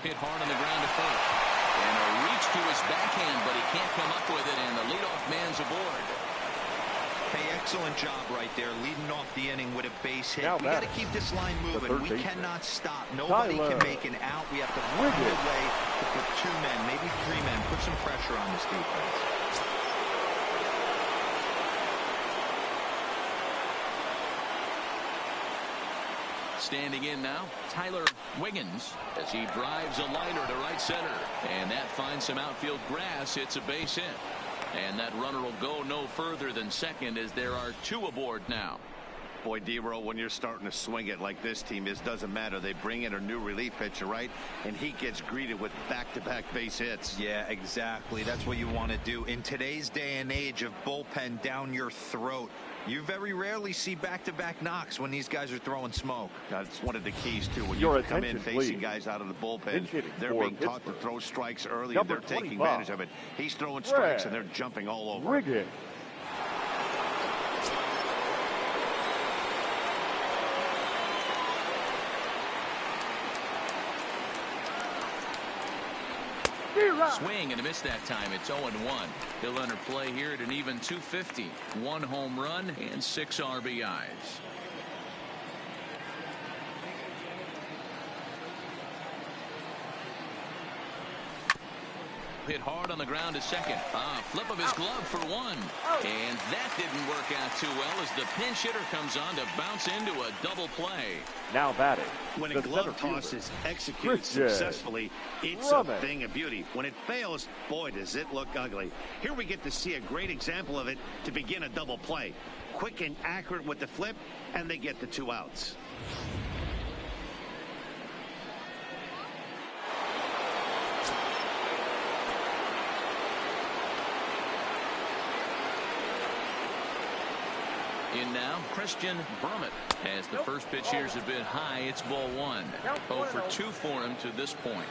Hit hard on the ground to first. And a reach to his backhand, but he can't come up with it, and the leadoff man's aboard. Hey, excellent job right there, leading off the inning with a base hit. Now We got to keep this line moving. We cannot stop. Nobody can make an out. We have to find a way to put 2 men, maybe 3 men, put some pressure on this defense. Standing in now, Tyler Wiggins, as he drives a liner to right center. And that finds some outfield grass. It's a base hit. And that runner will go no further than second, as there are 2 aboard now. Boy, D-Row, when you're starting to swing it like this team is, doesn't matter. They bring in a new relief pitcher, right? And he gets greeted with back-to-back base hits. Yeah, exactly. That's what you want to do. In today's day and age of bullpen down your throat, you very rarely see back-to-back knocks when these guys are throwing smoke. That's one of the keys, too. When you come in facing guys out of the bullpen, they're being taught to throw strikes early, and they're taking advantage of it. He's throwing strikes, and they're jumping all over. Wiggins. Swing and a miss that time. It's 0-1. He'll enter play here at an even 250. 1 home run and 6 RBIs. Hit hard on the ground to second. Flip of his glove for 1. And that didn't work out too well, as the pinch hitter comes on to bounce into a double play. Now batting. When a glove toss is executed successfully, it's a thing of beauty. When it fails, boy, does it look ugly. Here we get to see a great example of it to begin a double play. Quick and accurate with the flip, and they get the 2 outs. In now, Christian Brummett. As the first pitch here is a bit high, it's ball 1. 0 for 2 for him to this point.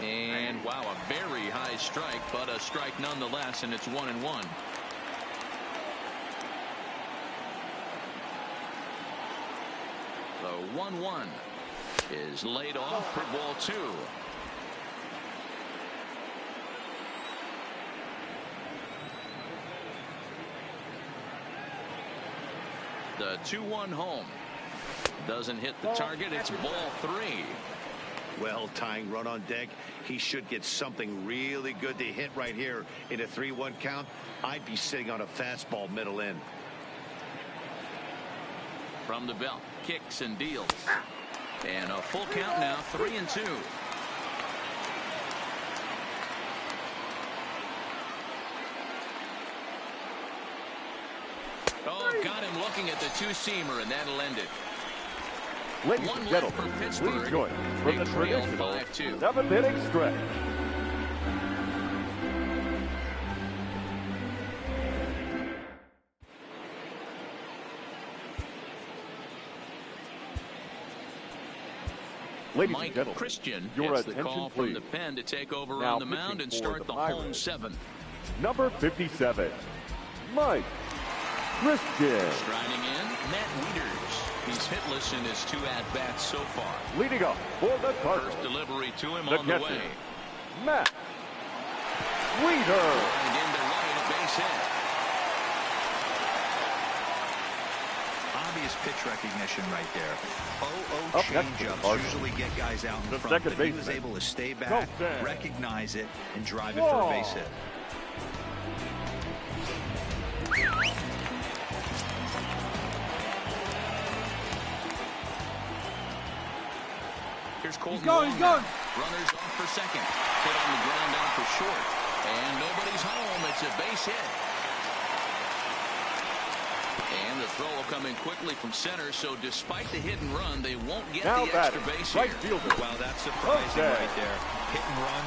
And wow, a very high strike, but a strike nonetheless, and it's 1-1. The 1-1 is laid off for ball 2. The 2-1 home doesn't hit the target. It's ball 3. Well, tying run on deck. He should get something really good to hit right here in a 3-1 count. I'd be sitting on a fastball middle in. From the belt, kicks and deals. And a full count now, 3-2. Oh, got him looking at the 2-seamer, and that'll end it. Ladies and gentlemen, please join us for the traditional 7th-inning stretch. Ladies and gentlemen, Christian your gets the attention, call please. from the pen to take over Now on the mound and start the home 7th. Number 57, Mike Christian. Striding in, Matt Wieters. He's hitless in his 2 at-bats so far. Leading up for the Cardinals. First delivery to him the on the way. Matt Wieters. And into right, a base hit. Obvious pitch recognition right there. 0-0 changeups usually get guys out in front, but he was able to stay back, recognize it, and drive it for a base hit. Here's Colton. He's going. Runners off for second. Hit on the ground out for short. And nobody's home. It's a base hit. And the throw will come in quickly from center, so despite the hit and run, they won't get the extra base here. Wow, that's surprising right there. Hit and run,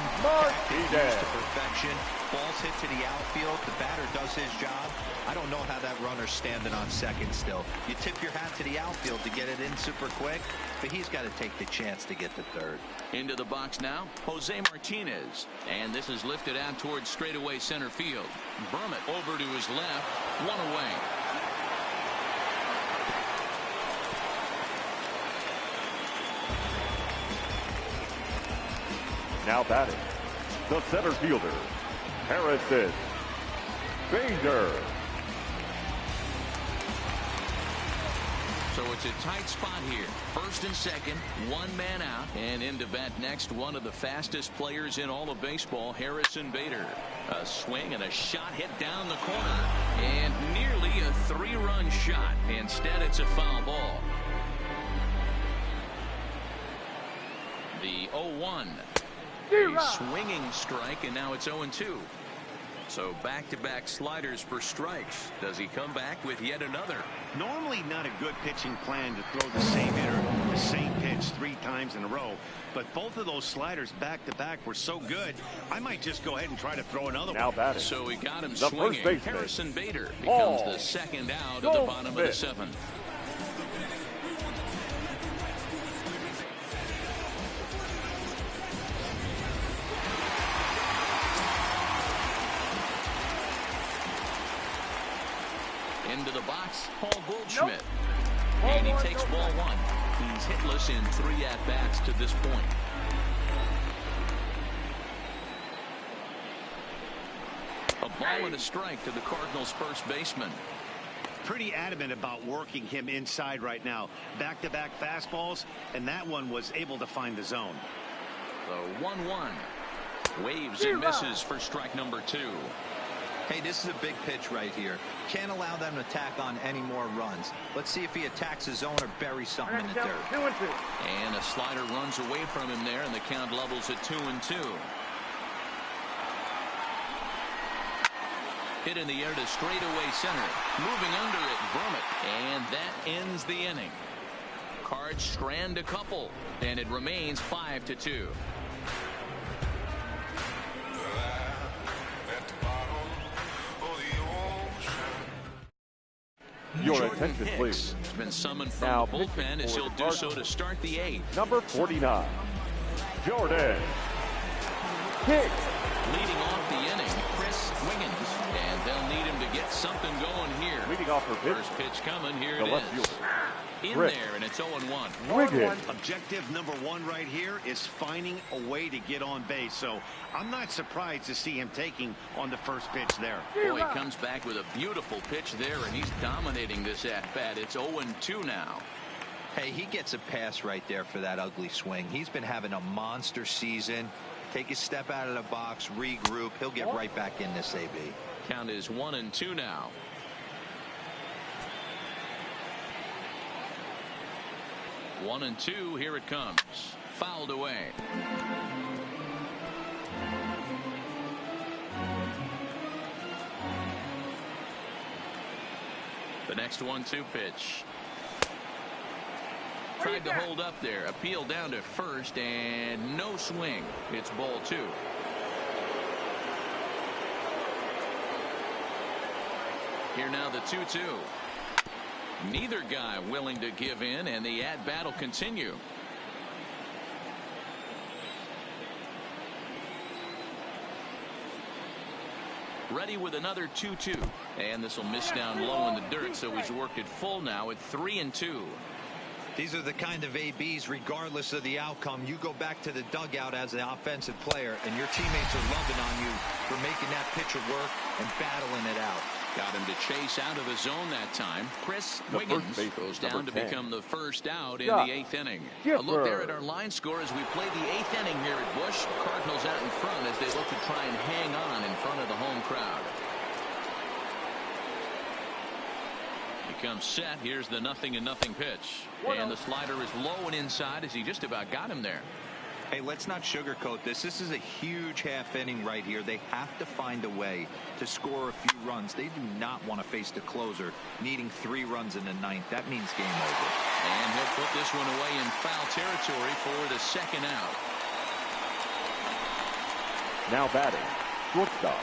used to perfection. ball's hit to the outfield, the batter does his job. I don't know how that runner's standing on second still. You tip your hat to the outfield to get it in super quick, but he's got to take the chance to get to third. Into the box now, Jose Martinez. And this is lifted out towards straightaway center field. Bermit over to his left, one away. Now batting, the center fielder, Harrison Bader. So it's a tight spot here. First and second, one man out. And in to bat next, one of the fastest players in all of baseball, Harrison Bader. A swing and a shot hit down the corner. And nearly a 3-run shot. Instead, it's a foul ball. The 0-1. A swinging strike, and now it's 0-2. So back-to-back sliders for strikes. Does he come back with yet another? Normally not a good pitching plan to throw the same hitter, the same pitch 3 times in a row. But both of those sliders back-to-back were so good, I might just go ahead and try to throw another now one. Batting. So he got him the swinging. Harrison Bader becomes the second out of the bottom of the 7th. Into the box, Paul Goldschmidt. And he takes ball 1. He's hitless in 3 at-bats to this point. A ball and a strike to the Cardinals' first baseman. Pretty adamant about working him inside right now. Back-to-back fastballs, and that one was able to find the zone. The 1-1. Waves and misses for strike number 2. Hey, this is a big pitch right here. Can't allow them to tack on any more runs. Let's see if he attacks his zone or buries something in the dirt. 2-2. And a slider runs away from him there, and the count levels at 2-2. Hit in the air to straightaway center. Moving under it, Bermit. And that ends the inning. Cards strand a couple, and it remains 5-2. Your attention, Hicks please. has been summoned from Now the bullpen as he'll do so to start the 8th. Number 49, Jordan Hicks. Leading off the inning, Chris Wiggins, and they'll need him to get something going here. Leading off for pitch. First pitch coming, here The it left is. fielder, In Rick there, and it's 0-1. Wiggins. Objective number 1 right here is finding a way to get on base. So I'm not surprised to see him taking on the first pitch there. Boy, he comes back with a beautiful pitch there, and he's dominating this at-bat. It's 0-2 now. Hey, he gets a pass right there for that ugly swing. He's been having a monster season. Take a step out of the box, regroup. He'll get right back in this AB. Count is 1-2 now. One and two, here it comes. Fouled away. The next 1-2 pitch. Tried to hold up there. Appeal down to first, and no swing. It's ball 2. Here now the 2-2. Neither guy willing to give in, and the at-bat will continue. Ready with another 2-2. And this will miss down low in the dirt, so he's worked it full now at 3-2. These are the kind of ABs, regardless of the outcome, you go back to the dugout as an offensive player, and your teammates are loving on you for making that pitcher work and battling it out. Got him to chase out of the zone that time. Chris Wiggins goes down to become the first out in the 8th inning. A look there at our line score as we play the 8th inning here at Busch. Cardinals out in front as they look to try and hang on in front of the home crowd. He comes set. Here's the 0-0 pitch. And the slider is low and inside as he just about got him there. Hey, let's not sugarcoat this. This is a huge half inning right here. They have to find a way to score a few runs. They do not want to face the closer needing 3 runs in the 9th. That means game over. And he'll put this one away in foul territory for the second out. Now batting, shortstop,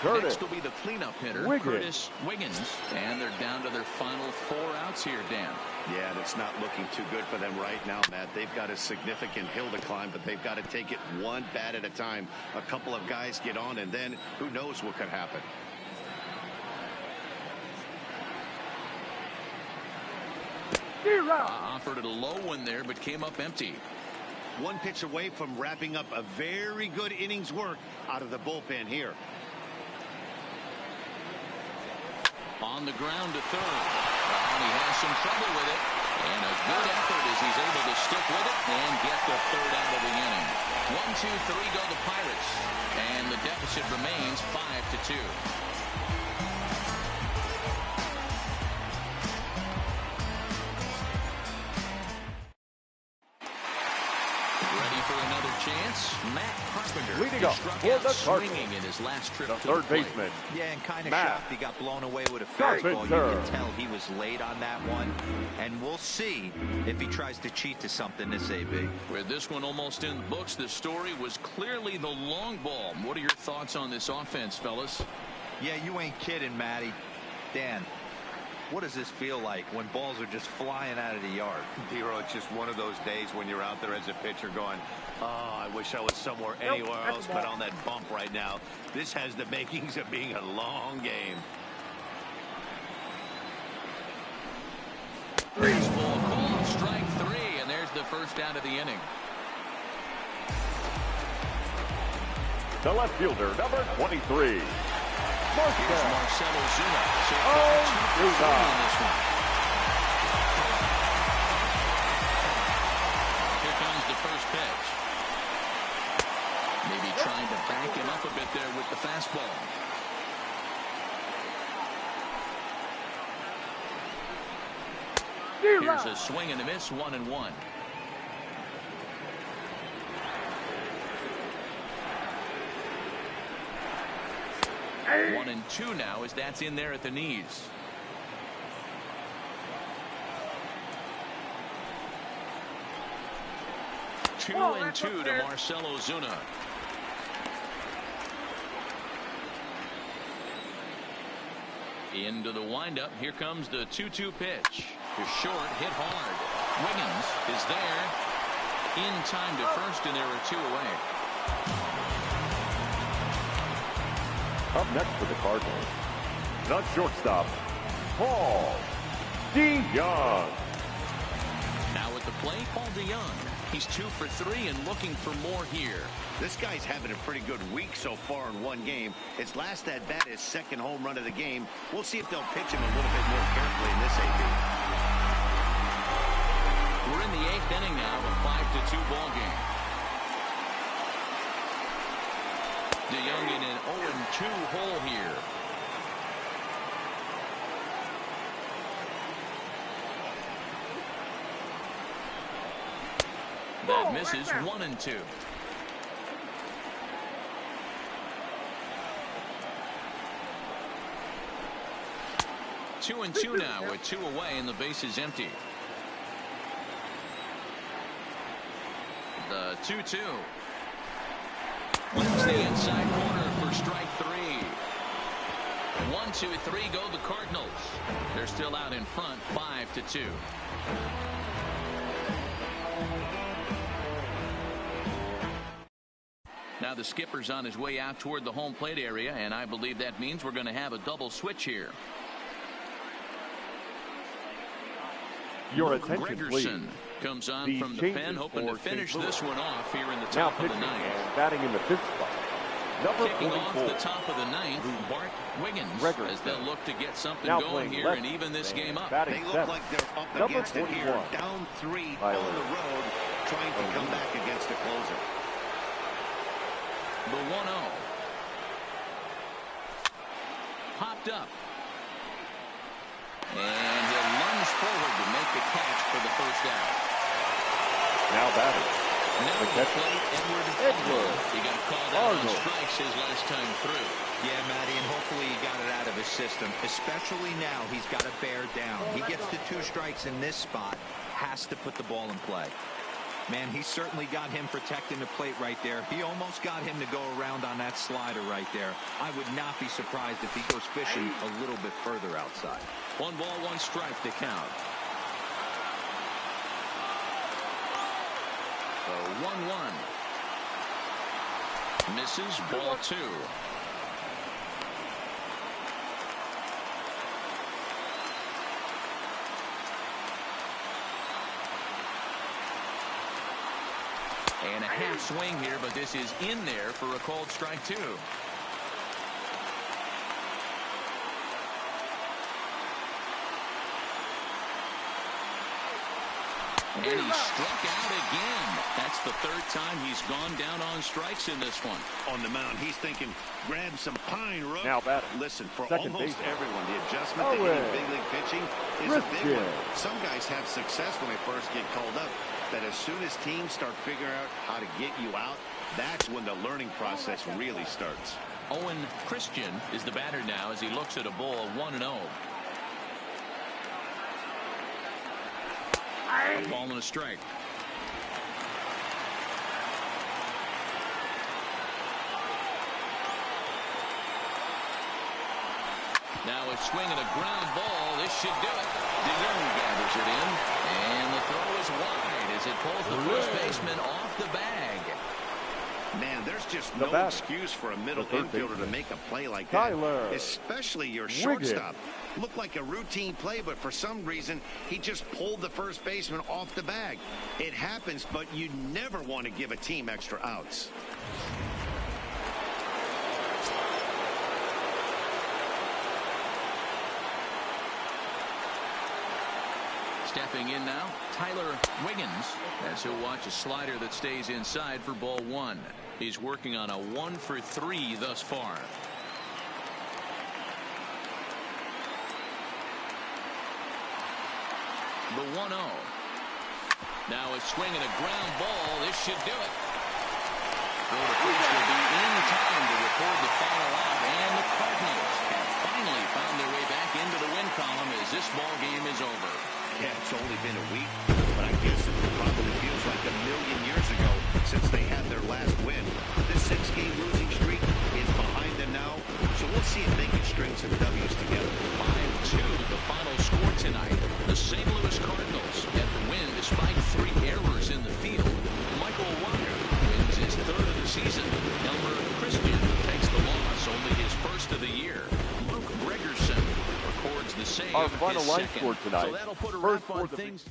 Next will be the cleanup hitter, Curtis Wiggins. And they're down to their final 4 outs here, Dan. Yeah, that's not looking too good for them right now, Matt. They've got a significant hill to climb, but they've got to take it one bat at a time. A couple of guys get on, and then who knows what could happen. Offered it a low one there, but came up empty. One pitch away from wrapping up a very good innings work out of the bullpen here. On the ground to third. And he has some trouble with it. And a good effort as he's able to stick with it and get the third out of the inning. 1, 2, 3 go the Pirates. And the deficit remains 5-2. Chance. Matt Carpenter leading up struck for out the swinging in his last trip to third the baseman. Yeah, and kind of shocked he got blown away with a fastball. You can tell he was late on that one, and we'll see if he tries to cheat to something this AB. With this one almost in the books, the story was clearly the long ball. What are your thoughts on this offense, fellas? Yeah, you ain't kidding, Matty. Dan, what does this feel like when balls are just flying out of the yard? Hero, it's just one of those days when you're out there as a pitcher going, oh, I wish I was somewhere anywhere else but on that bump right now. This has the makings of being a long game. Baseball call, strike 3, and there's the first out of the inning. The left fielder, number 23. Here's Marcelo Zuna. So 2 for 3 in this one. Here comes the first pitch. Maybe trying to back him up a bit there with the fastball. Here's a swing and a miss, 1-1. One and 2 now as that's in there at the knees. Two and 2 to Marcelo Zuna. Into the windup. Here comes the 2-2 pitch. To short, hit hard. Wiggins is there. In time to first, and there are 2 away. Up next for the Cardinals, the shortstop, Paul DeYoung. Now at the plate, Paul DeYoung. He's 2 for 3 and looking for more here. This guy's having a pretty good week so far in one game. His last at bat is second home run of the game. We'll see if they'll pitch him a little bit more carefully in this AB. We're in the 8th inning now, a 5-2 ball game. DeYoung in an 0-2 hole here. That misses, 1-2. Two and 2 now with 2 away and the base is empty. The 2-2. Limps the inside corner for strike 3. 1, 2, 3 go the Cardinals. They're still out in front, 5-2. Now the skipper's on his way out toward the home plate area, and I believe that means we're going to have a double switch here. Your attention, Gregerson please. Comes on from the pen, hoping to finish this one off here in the top of the 9th. And batting in the 5th spot, number Kicking 44. off the top of the 9th, Bart Wiggins, as they'll look to get something now going here and even this game up. They look like they're up number against it 41. here, down 3 on the road, trying to come back against a closer. The 1-0. Popped up. And he'll lunge forward to make the catch for the first out. Now batting. Now the the plate, Edward. He got called out on strikes his last time through. Yeah, Matty, and hopefully he got it out of his system. Especially now, he's got to bear down. He gets to 2 strikes in this spot, has to put the ball in play. Man, he certainly got him protecting the plate right there. He almost got him to go around on that slider right there. I would not be surprised if he goes fishing a little bit further outside. 1 ball, 1 strike to count. The 1-1. Misses, ball 2. And a half swing here, but this is in there for a called strike 2. And he struck out again. That's the 3rd time he's gone down on strikes in this one. On the mound, he's thinking, grab some pine, Rook. Now batting. Listen, for Second almost baseman. everyone, the adjustment to hitting big league pitching is a big one. Some guys have success when they first get called up. That as soon as teams start figuring out how to get you out, that's when the learning process really starts. Owen Christian is the batter now as he looks at a ball 1-0. Ball and a strike. Now a swing and a ground ball. This should do it. DeYoung gathers it in, and the throw is wide as it pulls the first baseman off the bag. Man, there's just no excuse for a middle infielder to make a play like that, especially your shortstop. Looked like a routine play, but for some reason, he just pulled the first baseman off the bag. It happens, but you never want to give a team extra outs. Stepping in now, Tyler Wiggins, as he'll watch a slider that stays inside for ball 1. He's working on a 1 for 3 thus far. The 1-0. Now a swing and a ground ball. This should do it. Well, the pitch will be in time to record the final out, and the Cardinals have finally found their way back into the win column as this ball game is over. Yeah, it's only been a week, but I guess it probably feels like a million years ago since they had their last win. This 6-game losing streak is behind them now, so we'll see if they can string some W's together. 5-2, the final score tonight. The St. Louis Cardinals get the win despite 3 errors in the field. Michael Walker wins his 3rd of the season. Elmer Christian takes the loss, only his 1st of the year. Luke Gregerson records the save. Our final line second. score tonight. So that'll put a wrap on things.